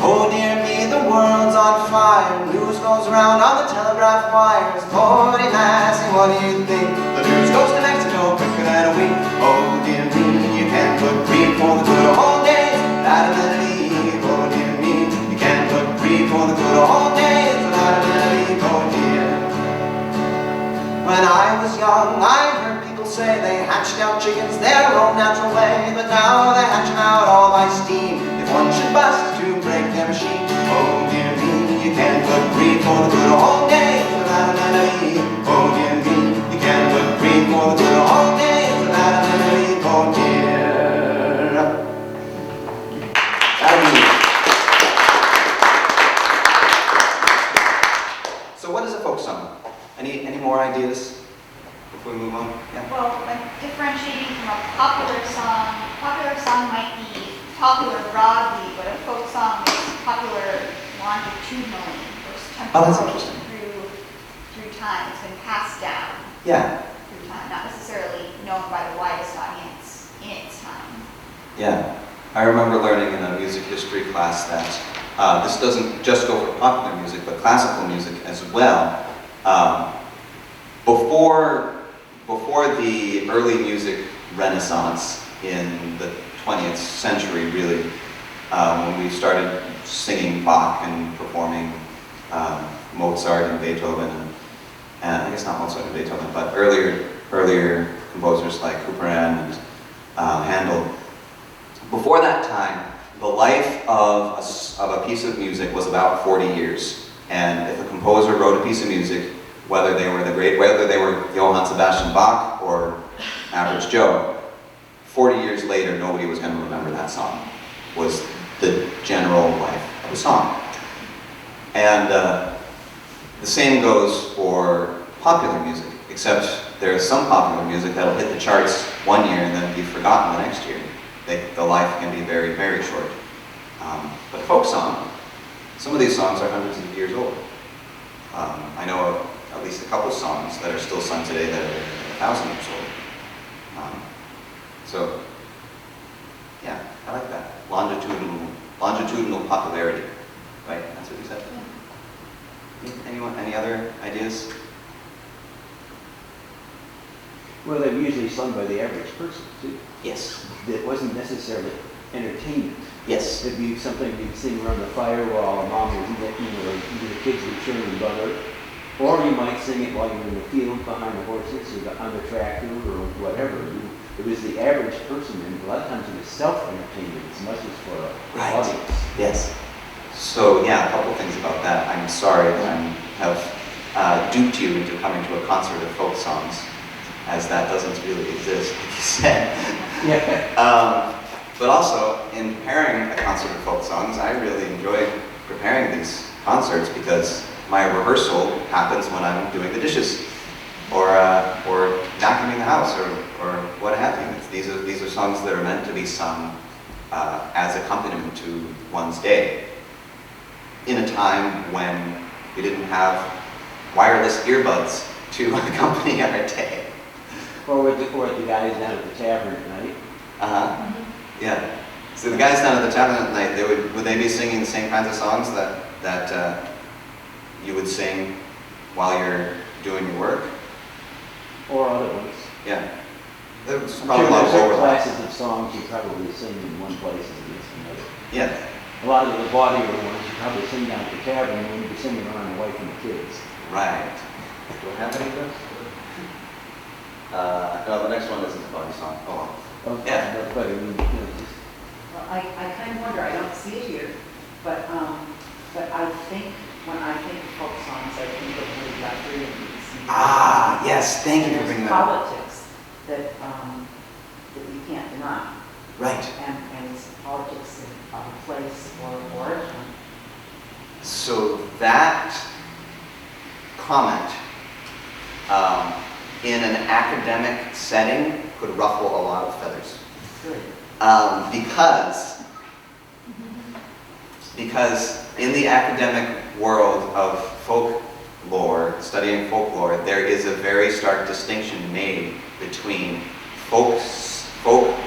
Oh dear me, the world's on fire. News goes around on the telegraph wires. Lordy massey, what do you think? The news goes to Mexico quicker than a wink. Oh dear me, you can't but grieve for the good old days of Adam and Eve. Oh dear me, you can't but grieve for the good old days of Adam and Eve. Oh dear. When I was young, I heard people say they hatched out chickens their own natural way. But now they hatch them out all by steam. If one should bust to break their machine, oh dear me, you can't but grieve for the good old days of Adam and Eve. Oh dear me, you can't but grieve for the good old days of Adam and Eve. Oh dear. So what is a folk song? Any more ideas before we move on? Yeah. Well, like differentiating from a popular song might be popular broadly, but a folk song is popular longitudinally or that's temporally interesting. through time. It's been passed down Yeah. through time, not necessarily known by the widest audience in its time. Yeah. I remember learning in a music history class that this doesn't just go for popular music, but classical music as well. Before the early music renaissance in the 20th century, really, when we started singing Bach and performing Mozart and Beethoven, and I guess not Mozart and Beethoven, but earlier composers like Couperin and Handel. Before that time, the life of a piece of music was about 40 years. And if a composer wrote a piece of music, whether they were Johann Sebastian Bach or average Joe, 40 years later, nobody was going to remember that song, was the general life of a song. And the same goes for popular music, except there's some popular music that'll hit the charts one year and then be forgotten the next year. The life can be very, very short. But folk song, some of these songs are hundreds of years old. I know of at least a couple songs that are still sung today that are 1,000 years old. So, yeah, I like that. Longitudinal popularity, right? That's what you said. Anyone? Any other ideas? Well, they're usually sung by the average person, too. Yes. That wasn't necessarily entertainment. Yes. It'd be something you'd sing around the fire while mom was eating, or the kids were churning butter. Or you might sing it while you were in the field behind the horses or on the tractor or whatever. It was the average person, and a lot of times it was self-entertainment as much as for an audience. Yes. So yeah, a couple things about that. I'm sorry that I have duped you into coming to a concert of folk songs, as that doesn't really exist, like you said. Yeah. But also, in preparing a concert of folk songs, I really enjoy preparing these concerts because my rehearsal happens when I'm doing the dishes, or vacuuming the house, or what have you. These are songs that are meant to be sung as accompaniment to one's day, in a time when we didn't have wireless earbuds to accompany our day. Or with the guys down at the tavern at night. Yeah. So the guys down at the tavern at night, would they be singing the same kinds of songs that you would sing while you're doing your work? Or other ones. Yeah. There's I'm probably sure a lot there's of certain overlap. classes of songs you probably sing in one place as against another. Yeah. A lot of the bawdier ones you probably sing down at the tavern when you're singing around the wife and the kids. Right. Do I have any of those? No, the next one isn't a body song. Oh, well. Yeah. But I mean, just, Well, I kind of wonder, I don't see it here, but I think, when I think of folk songs, I think of Woody Guthrie and these. Ah, yes, thank you for bringing that up. Politics that you can't deny. Right. And it's politics of a place or origin. So that comment in an academic setting could ruffle a lot of feathers. Good. Because in the academic world of folklore, studying folklore, there is a very stark distinction made between folk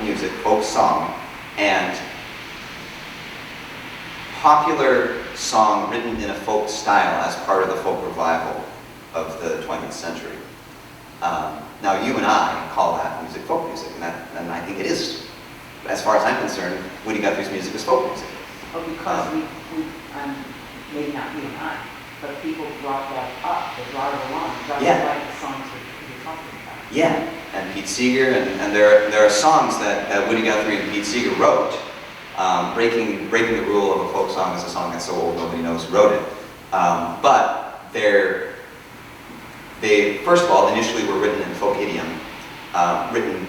music, folk song, and popular song written in a folk style as part of the folk revival of the 20th century. Now you and I call that music folk music, and I think it is. As far as I'm concerned, Woody Guthrie's music is folk music. Oh, because maybe not you and I, but people brought that up, they brought it along, just Yeah. like the songs we're talking about. Yeah, and Pete Seeger, and there are songs that Woody Guthrie and Pete Seeger wrote. Breaking the Rule of a Folk Song is a song that's so old nobody knows who wrote it. But they first of all initially were written in folk idiom, written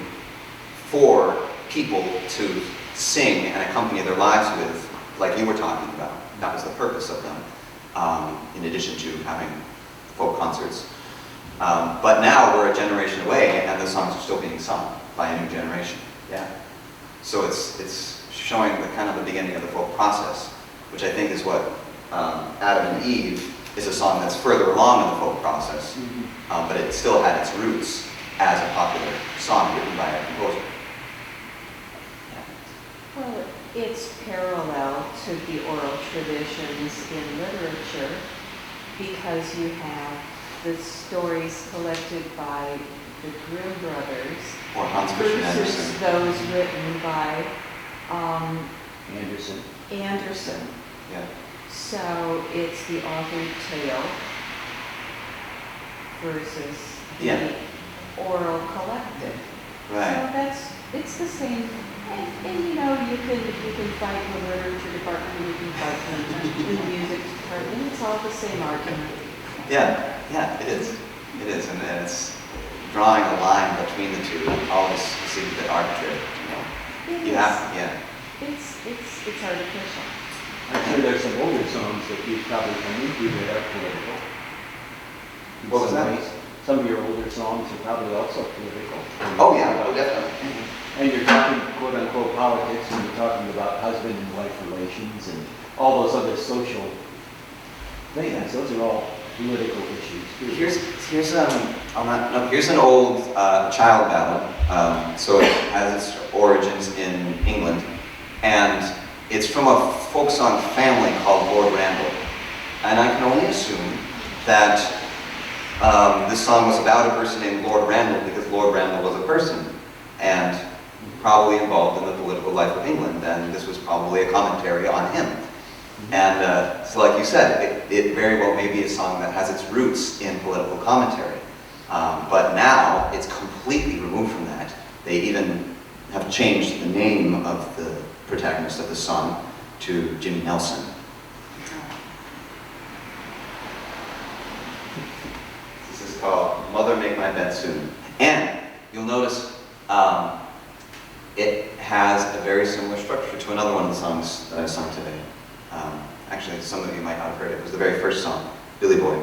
for people to sing and accompany their lives with, like you were talking about. That was the purpose of them, in addition to having folk concerts. But now we're a generation away, and those songs are still being sung by a new generation. Yeah. So it's showing the kind of the beginning of the folk process, which I think is what Adam and Eve is a song that's further along in the folk process, but it still had its roots as a popular song written by a composer. Well, it's parallel to the oral traditions in literature because you have the stories collected by the Grimm brothers Or Hans Christian versus Andersen. those written by Anderson. Anderson. Yeah. So it's the authored tale versus Yeah. the oral collected. Right. So it's the same, and you know, you can fight the literature department, you can fight the music department, it's all the same argument. Yeah, yeah, it is. It is, and it's drawing a line between the two always seems a bit arbitrary, you know. It You is. have, yeah. It's artificial. I'm sure there's some older songs that you've probably come into that are political. In What was some that? ways. Some of your older songs are probably also political. Oh, yeah, oh, definitely. And you're talking quote unquote politics, and you're talking about husband and wife relations and all those other social things. Those are all political issues too. Here's an old child ballad. So it has its origins in England, and it's from a folk song family called Lord Randall. And I can only assume that this song was about a person named Lord Randall because Lord Randall was a person and probably involved in the political life of England, and this was probably a commentary on him. And so like you said, it very well may be a song that has its roots in political commentary. But now it's completely removed from that. They even have changed the name of the protagonist of the song to Jimmy Nelson. This is called Mother Make My Bed Soon. And you'll notice it has a very similar structure to another one of the songs that I sung today. Actually, some of you might not have heard it. It was the very first song, Billy Boy.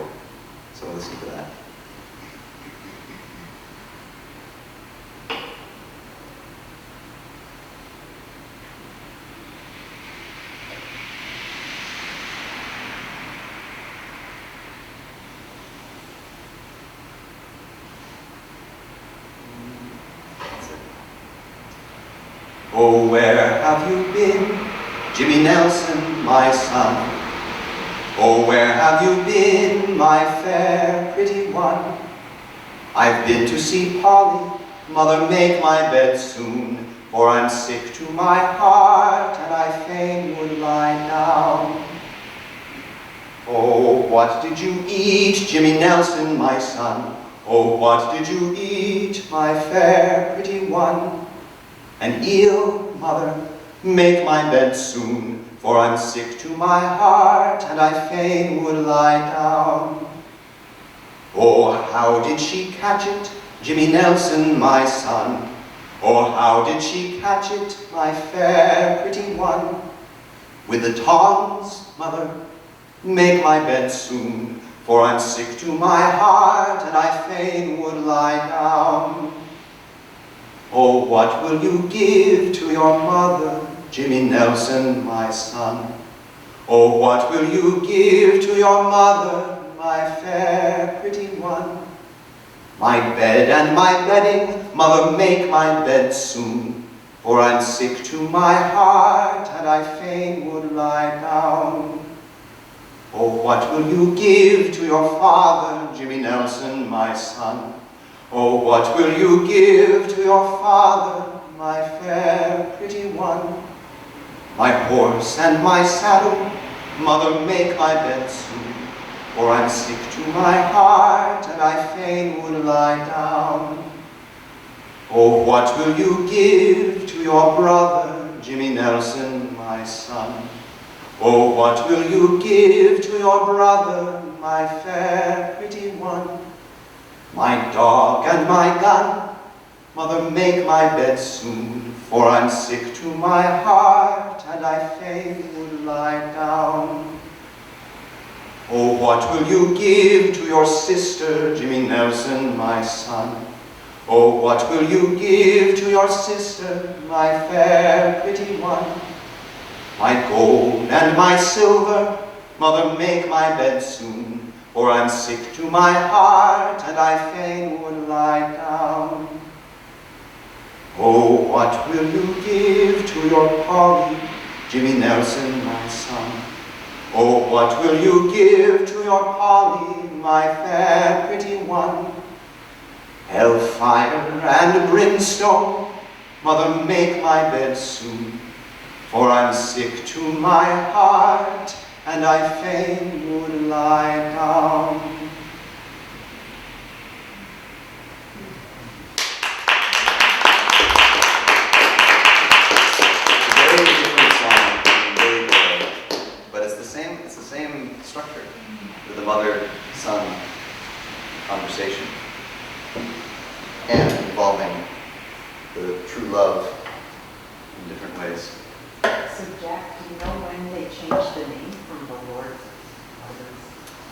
So listen to that. Oh, where have you been, Jimmy Nelson, my son? Oh, where have you been, my fair, pretty one? I've been to see Polly, mother, make my bed soon, for I'm sick to my heart, and I fain would lie down. Oh, what did you eat, Jimmy Nelson, my son? Oh, what did you eat, my fair, pretty one? An eel, mother, make my bed soon, for I'm sick to my heart, and I fain would lie down. Oh, how did she catch it, Jimmy Nelson, my son? Oh, how did she catch it, my fair, pretty one? With the tongs, mother, make my bed soon, for I'm sick to my heart, and I fain would lie down. Oh, what will you give to your mother, Jimmy Nelson, my son? Oh, what will you give to your mother, my fair, pretty one? My bed and my bedding, mother, make my bed soon, for I'm sick to my heart, and I fain would lie down. Oh, what will you give to your father, Jimmy Nelson, my son? Oh, what will you give to your father, my fair, pretty one? My horse and my saddle, mother, make my bed soon, for I'm sick to my heart, and I fain would lie down. Oh, what will you give to your brother, Jimmy Nelson, my son? Oh, what will you give to your brother, my fair, pretty one? My dog and my gun, mother, make my bed soon, for I'm sick to my heart, and I fain would lie down. Oh, what will you give to your sister, Jimmy Nelson, my son? Oh, what will you give to your sister, my fair, pretty one? My gold and my silver, mother, make my bed soon, for I'm sick to my heart, and I fain would lie down. Oh, what will you give to your Polly, Jimmy Nelson, my son? Oh, what will you give to your Polly, my fair, pretty one? Hellfire and brimstone, mother, make my bed soon, For I'm sick to my heart, and I fain would lie down. Very different song, very good, but it's the same structure with the mother-son conversation and involving the true love in different ways. So Jack, do you know when they changed the name from the Lord's Brothers?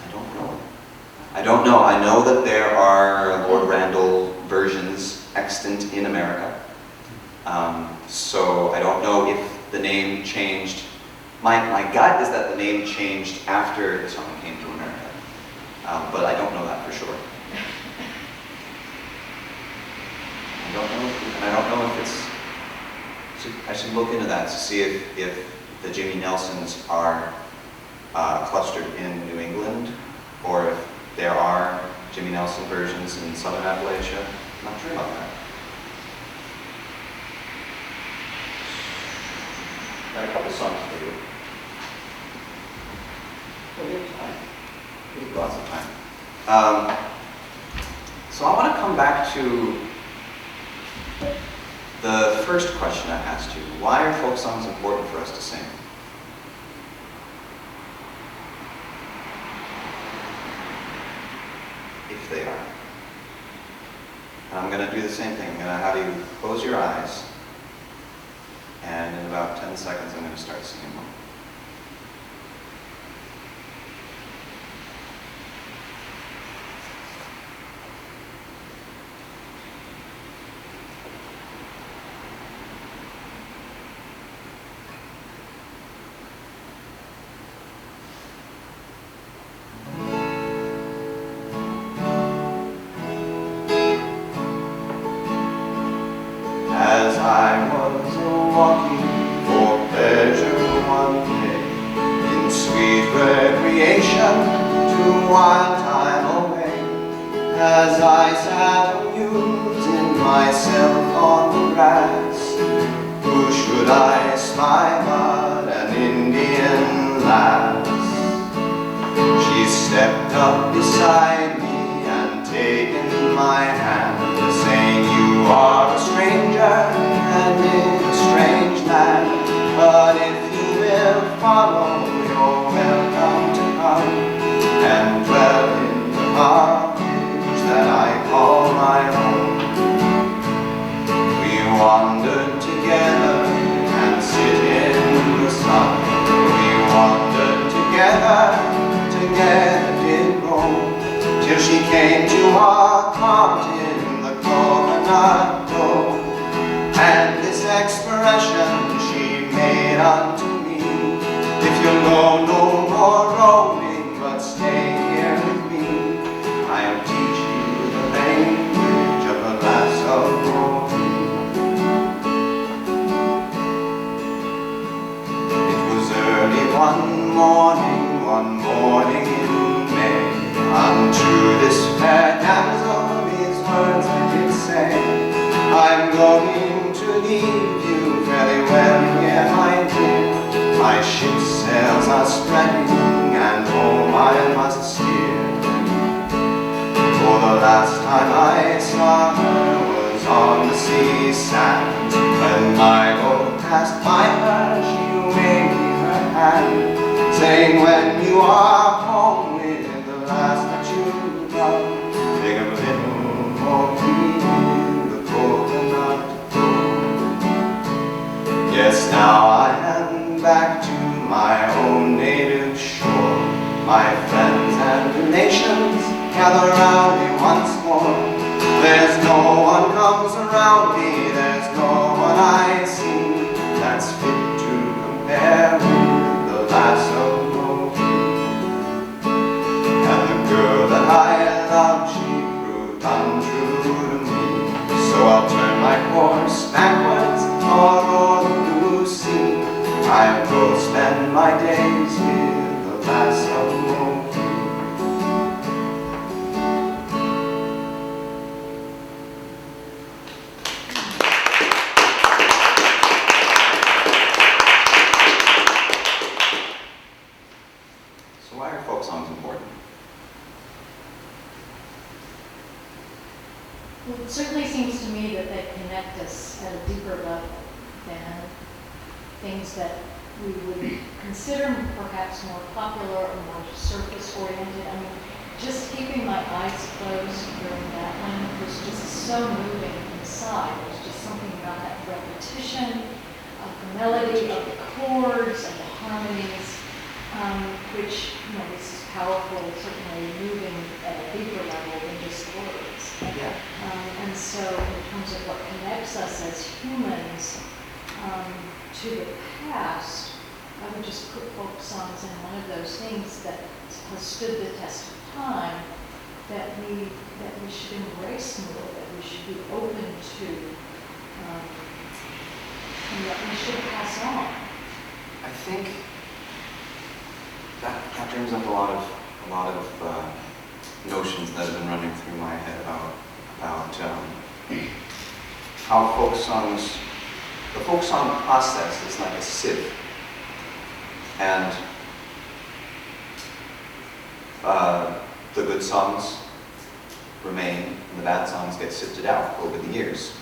I don't know. I know that there are Lord Randall versions extant in America. So I don't know if the name changed. My gut is that the name changed after the song came to America. But I don't know that for sure. I don't know if it's... I should look into that to see if the Jimmy Nelsons are clustered in New England, or if there are Jimmy Nelson versions in Southern Appalachia. I'm not sure about that. Got a couple songs for you. We have time. We have lots of time. So I want to come back to the first question I asked you. Why are folk songs important for us to sing? If they are. And I'm going to do the same thing. I'm going to have you close your eyes, and in about 10 seconds I'm going to start singing one. As I was walking for pleasure one day, in sweet recreation to while time away, as I sat amusing myself on the grass, who should I spy but an Indian lass? She stepped up beside me and taken my hand, saying, "You are a stranger and in a strange land, but if you will follow, you're welcome to come and dwell in the cottage that I call my home." We wandered together and sit in the sun. We wandered together did roam, till she came to a cot in the coconut grove. And this expression she made unto me: "If you'll go no more roaming, but stay here with me, I'll teach you the language of the lass of Rome." It was early one morning in May, unto this fair damsel these words I did say: "I'm going to leave you, very well, yeah, my dear. My ship's sails are spreading, and home I must steer." For the last time I saw her was on the sea sand. When my boat passed by her, she waved me her hand, saying, "When you are home with the lass that you love, think of a little more in the coconut grove." Yes, now I am back to my own native shore. My friends and relations gather round me once more. There's no one comes around me, there's no one I see that's fit to compare with the lass of Rome. And the girl that I love, she proved untrue to me. So I'll turn my course backwards o'er the blue sea. I'll go spend my days with the lass of Rome. than things that we would consider perhaps more popular or more surface-oriented. I mean, just keeping my eyes closed during that one was just so moving inside. There's just something about that repetition of the melody, of the chords, and the harmonies, which, you know, this is powerful, certainly moving at a deeper level than just words. Yeah. And so in terms of what connects us as humans to the past, I would just put folk songs in one of those things that has stood the test of time, that we should embrace more, that we should be open to, and that we should pass on. I think that brings up a lot of notions that have been running through my head about how folk songs, the folk song process is like a sieve, and the good songs remain and the bad songs get sifted out over the years,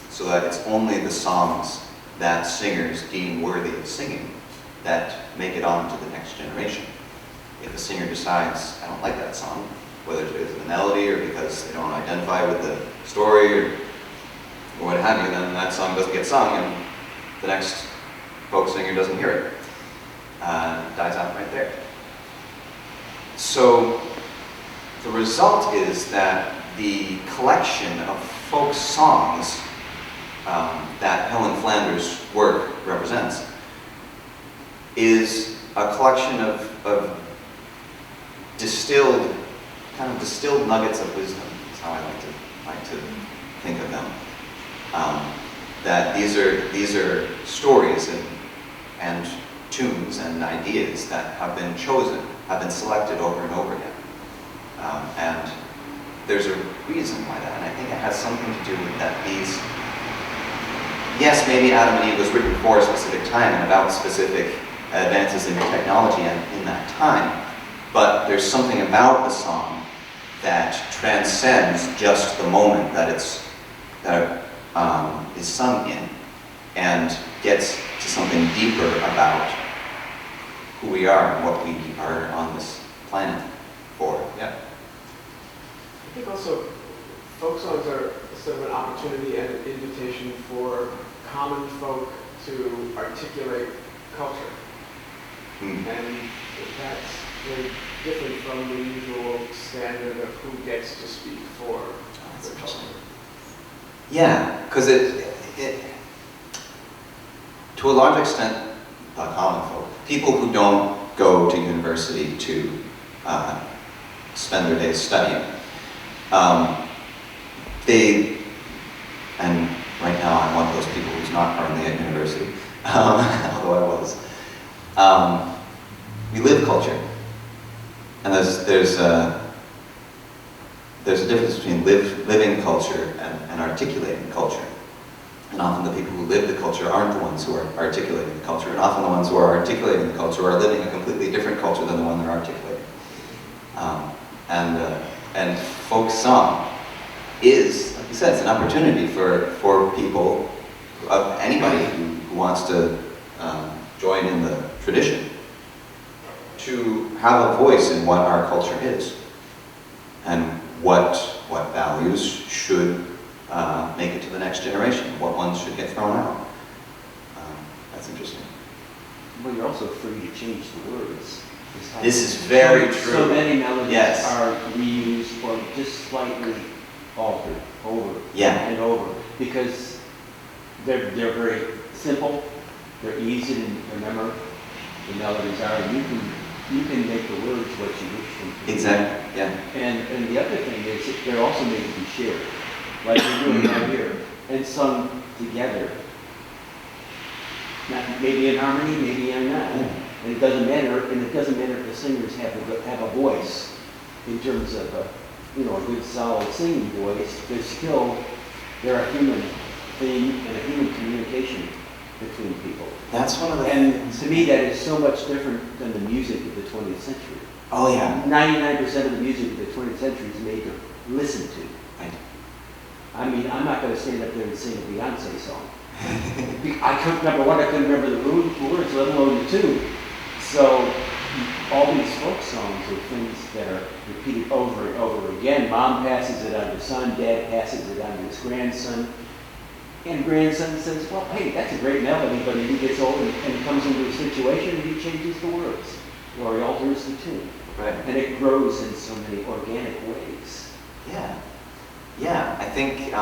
so that it's only the songs that singers deem worthy of singing that make it on to the next generation. If a singer decides, I don't like that song, whether it's the melody or because they don't identify with the story or what have you, then that song doesn't get sung and the next folk singer doesn't hear it. Dies out right there. So the result is that the collection of folk songs that Helen Flanders' work represents is a collection of distilled nuggets of wisdom, is how I like to think of them. That these are stories and tunes and ideas that have been chosen, have been selected over and over again. And there's a reason why that, and I think it has something to do with that these, yes, maybe Adam and Eve was written for a specific time and about specific advances in technology and in that time, but there's something about the song that transcends just the moment that it is sung in, and gets to something deeper about who we are and what we are on this planet for. Yeah. I think also folk songs are sort of an opportunity and an invitation for common folk to articulate culture. And that's very different from the usual standard of who gets to speak for the culture. Yeah, because it to a large extent, common folk, people who don't go to university to spend their days studying, and right now I'm one of those people who's not currently at university, although I was. We live culture, and there's a difference between living culture and articulating culture. And often the people who live the culture aren't the ones who are articulating the culture, and often the ones who are articulating the culture are living a completely different culture than the one they're articulating. And folk song is, like you said, it's an opportunity for people, anybody who wants to join in the tradition, to have a voice in what our culture is, and what values should make it to the next generation, what ones should get thrown out. That's interesting. Well, you're also free to change the words. This is very true. So many melodies Yes. are reused or just slightly altered over and over, because they're very simple, they're easy to remember. The melodies are, and you can make the words what you wish them to be. Exactly. Yeah. And the other thing is that they're also made to be shared, like we're doing right here, and sung together. Not, maybe in harmony, maybe in not. And it doesn't matter. And it doesn't matter if the singers have a voice in terms of a good solid singing voice. They're a human thing and a human communication between people. That's one of the. And to me, that is so much different than the music of the 20th century. Oh yeah. 99% of the music of the 20th century is made to listen to. Right. I mean, I'm not going to stand up there and sing a Beyonce song. Number one, I couldn't remember the words, let alone the tune. So all these folk songs are things that are repeated over and over again. Mom passes it on to son, dad passes it on to his grandson. And grandson says, well, hey, that's a great melody, but he gets old and comes into a situation and he changes the words, or he alters the tune. Right. And it grows in so many organic ways. Yeah. Yeah, I think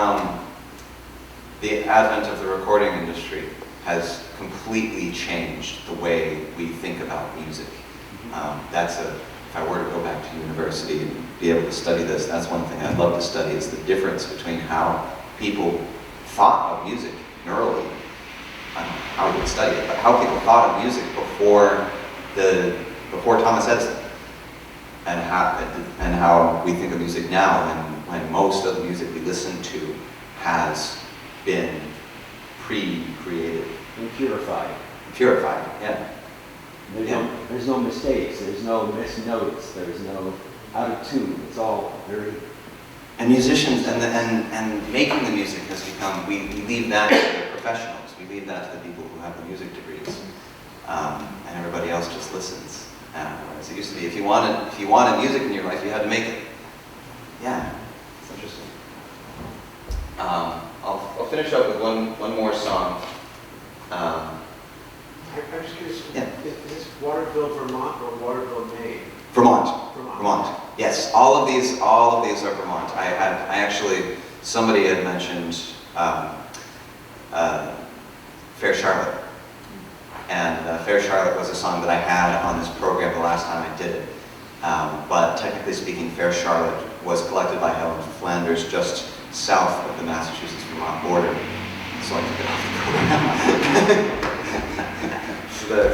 the advent of the recording industry has completely changed the way we think about music. If I were to go back to university and be able to study this, that's one thing I'd love to study, is the difference between how people thought of music neurally. I don't know how we would study it, but how people thought of music before Thomas Edison, and how we think of music now, when most of the music we listen to has been pre-created. And purified. Purified, yeah. There's no mistakes, there's no missed notes, there's no out of tune. It's all very... And musicians, and making the music has become, we leave that to the professionals. We leave that to the people who have the music degrees. And everybody else just listens. Whereas it used to be, if you wanted music in your life, you had to make it. Yeah, it's interesting. I'll finish up with one more song. I'm just curious, Yeah. is this Waterville, Vermont, or Waterville, Maine? Vermont. Vermont. Vermont. Yes, all of these are Vermont. Somebody had mentioned Fair Charlotte. And Fair Charlotte was a song that I had on this program the last time I did it. But technically speaking, Fair Charlotte was collected by Helen Flanders just south of the Massachusetts-Vermont border. So I took it off the program.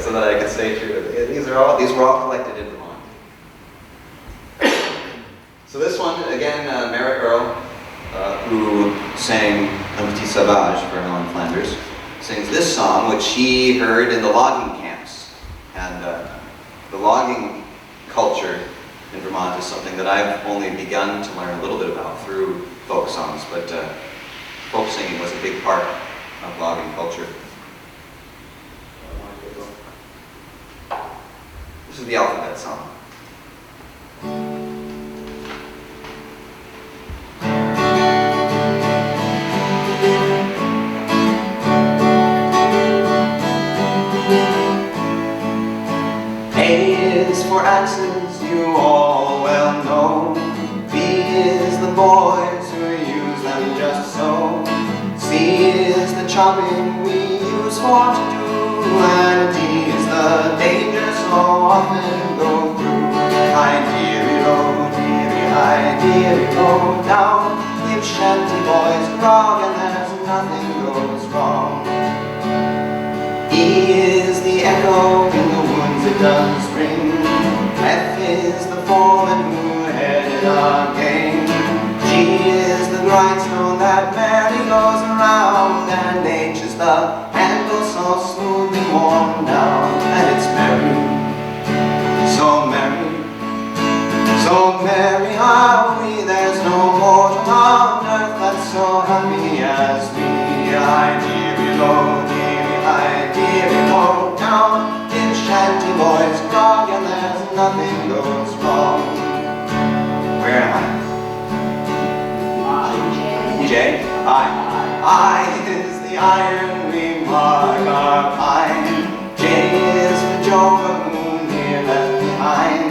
so that I could stay true to it. These were all collected in Vermont. So this one, again, Mary Earle, who sang Un Petit Sauvage for Helen Flanders, sings this song, which she heard in the logging camps. And the logging culture in Vermont is something that I've only begun to learn a little bit about through folk songs, but folk singing was a big part of logging culture. This is the alphabet song. A is for axes, you all well know. B is the boys who use them just so. C is the chopping we use for to do. And D is the danger so often go through. Hi-deary-o, deary-hi-deary-o. Now give shanty boys grog and there's nothing goes wrong. E is the echo in the woods it does ring. F is the foreman who headed our game. G is the grindstone that merrily goes around. And H is the handle so smoothly worn down. And it's merry, so merry, so merry are we. There's no mortal on earth that's so happy as we. I-deary-lo, deary-hi-deary-ho. Down in shanty boys grog and there's nothing goes wrong. Where am I? J. I is the iron we mark our pine. J is for Joe who near left behind.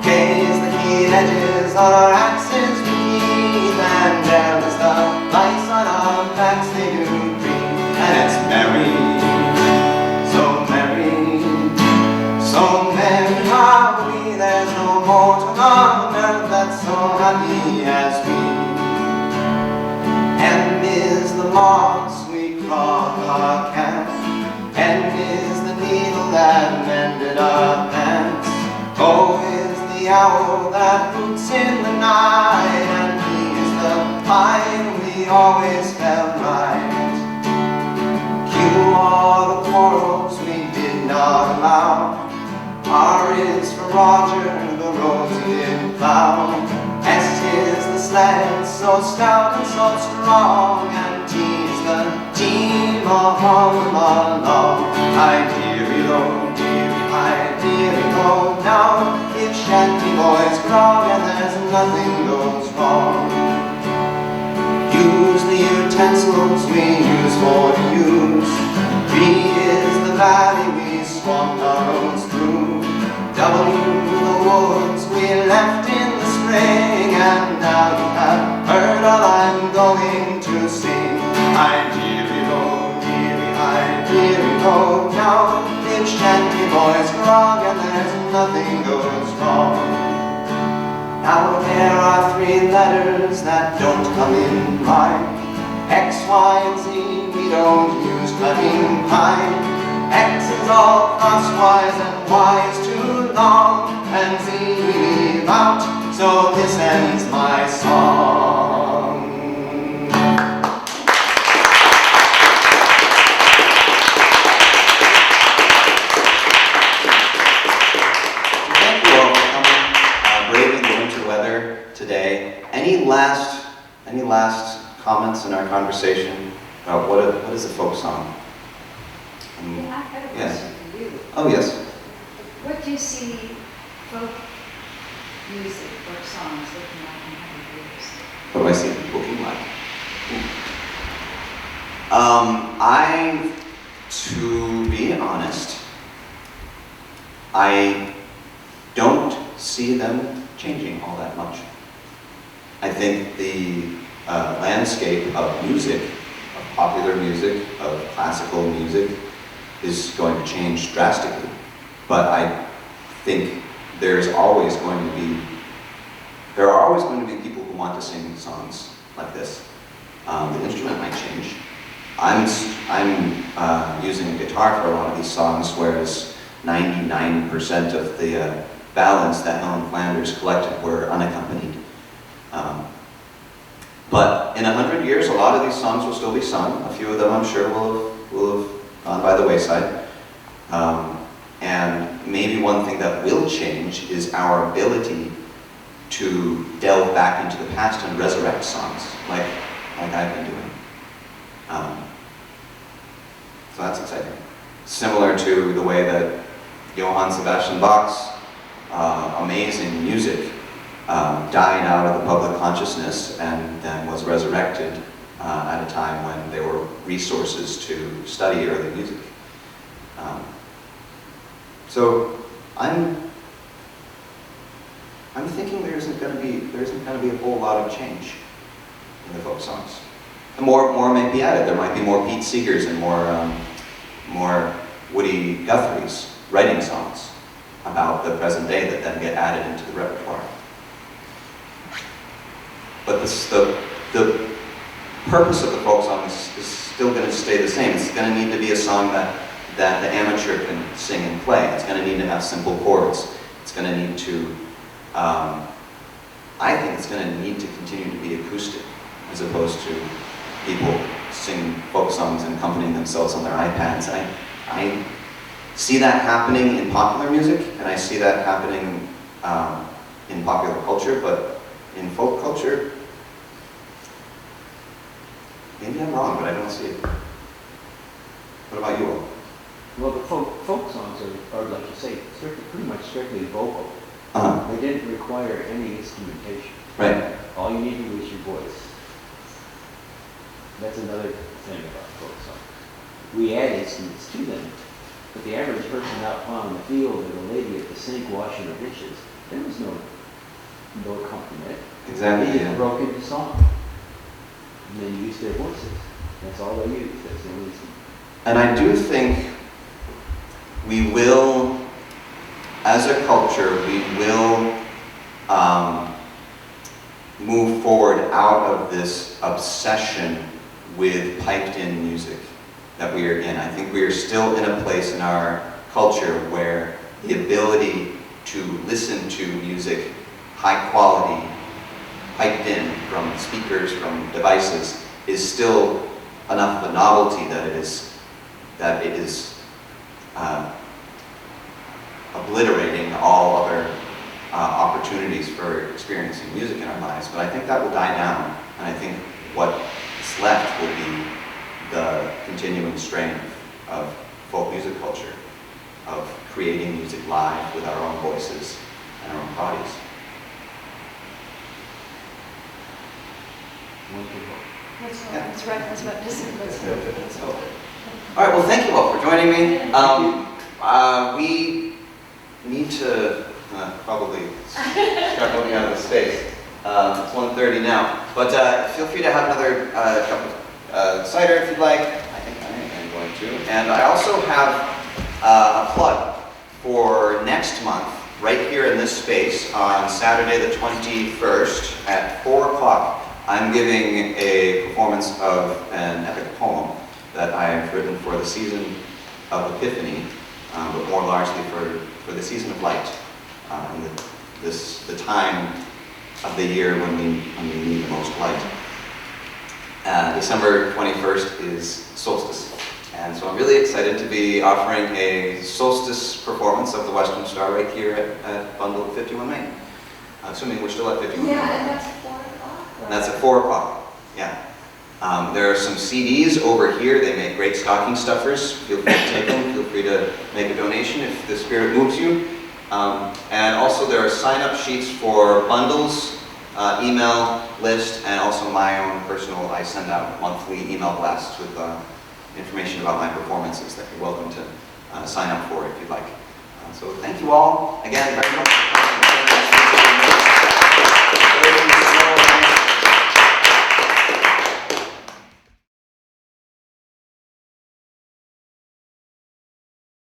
K is the keyed edges on our axes beneath. And L is the lights on our backs they do green. And it's merry, so merry, so merry are we. There's no mortal on earth that's so happy as we. M is the logs we crawl our camp. N is the needle that mended our pants. O is the owl that hoots in the night. And P is the pine we always felt right. Q are the quarrels we did not allow. R is for Roger, the roads he did plow. S is the sled, so stout and so strong. And T is the team all along. I deary-lo, deary-hi, deary-ho. Now if shanty boys grog and there's nothing goes wrong, use the utensils we use for to use. B is the valley we swamped our roads through. W the woods we left in the spring. And now you have heard all I'm going to sing. I deary-lo, deary-hi, deary-ho. Now if shanty boys grog and there's nothing goes wrong. Now there are 3 letters that don't come in rhyme. X, Y, and Z we don't use cutting pine. X is all crosswise and Y is too long, and Z we leave out, so this ends my song. Thank you all for coming, braving the winter weather today. Any last comments in our conversation about what is a folk song? Yeah, I have a Yes. question for you. Oh yes. What do you see folk music, folk songs looking like in 100 years? What do I see it looking like? To be honest, I don't see them changing all that much. I think the landscape of music, of popular music, of classical music, is going to change drastically. But I think there are always going to be people who want to sing songs like this. The instrument might change. I'm using a guitar for a lot of these songs, whereas 99% of the ballads that Helen Flanders collected were unaccompanied. But in 100 years, a lot of these songs will still be sung. A few of them, I'm sure, will have gone by the wayside. And maybe one thing that will change is our ability to delve back into the past and resurrect songs, like I've been doing. So that's exciting. Similar to the way that Johann Sebastian Bach's amazing music died out of the public consciousness and then was resurrected at a time when there were resources to study early music. So I'm thinking there isn't going to be a whole lot of change in the folk songs. And more may be added. There might be more Pete Seegers and more Woody Guthrie's writing songs about the present day that then get added into the repertoire. But the purpose of the folk song is still going to stay the same. It's going to need to be a song that the amateur can sing and play. It's going to need to have simple chords. It's going to need to, I think it's going to need to continue to be acoustic, as opposed to people singing folk songs and accompanying themselves on their iPads. I see that happening in popular music, and I see that happening in popular culture, but in folk culture, maybe I'm wrong, but I don't see it. What about you all? Well, the folk songs are like you say, pretty much strictly vocal. Uh-huh. They didn't require any instrumentation. Right. All you needed was your voice. That's another thing about folk songs. We add instruments to them, but the average person out plowing the field or the lady at the sink washing her dishes, there was no accompaniment. Exactly. They just Yeah. broke into song. And then used their voices. That's all they used. That's no instrument. And I do think we will, as a culture, we will move forward out of this obsession with piped-in music that we are in. I think we are still in a place in our culture where the ability to listen to music, high quality, piped in from speakers, from devices, is still enough of a novelty that it is obliterating all other opportunities for experiencing music in our lives. But I think that will die down, and I think what is left will be the continuing strain of folk music culture, of creating music live with our own voices and our own bodies. One can hope. That's right, that's what, let's hope. All right, well, thank you all for joining me. We need to probably start moving out of the space. It's 1:30 now, but feel free to have another cup of cider if you'd like. I think I am going to. And I also have a plug for next month, right here in this space, on Saturday the 21st at 4 o'clock. I'm giving a performance of an epic poem that I have written for the season of Epiphany, but more largely for the season of light, and the time of the year when we need the most light. December 21st is solstice, and so I'm really excited to be offering a solstice performance of the Western Star right here at Bundle 51 Main. Assuming we're still at 51 Main. Yeah, and that's 4 o'clock. And that's at 4 o'clock, yeah. There are some CDs over here. They make great stocking stuffers. Feel free to take them. Feel free to make a donation if the spirit moves you. And also there are sign-up sheets for bundles, email list, and also my own personal, I send out monthly email blasts with information about my performances that you're welcome to sign up for if you'd like. So thank you all again very much.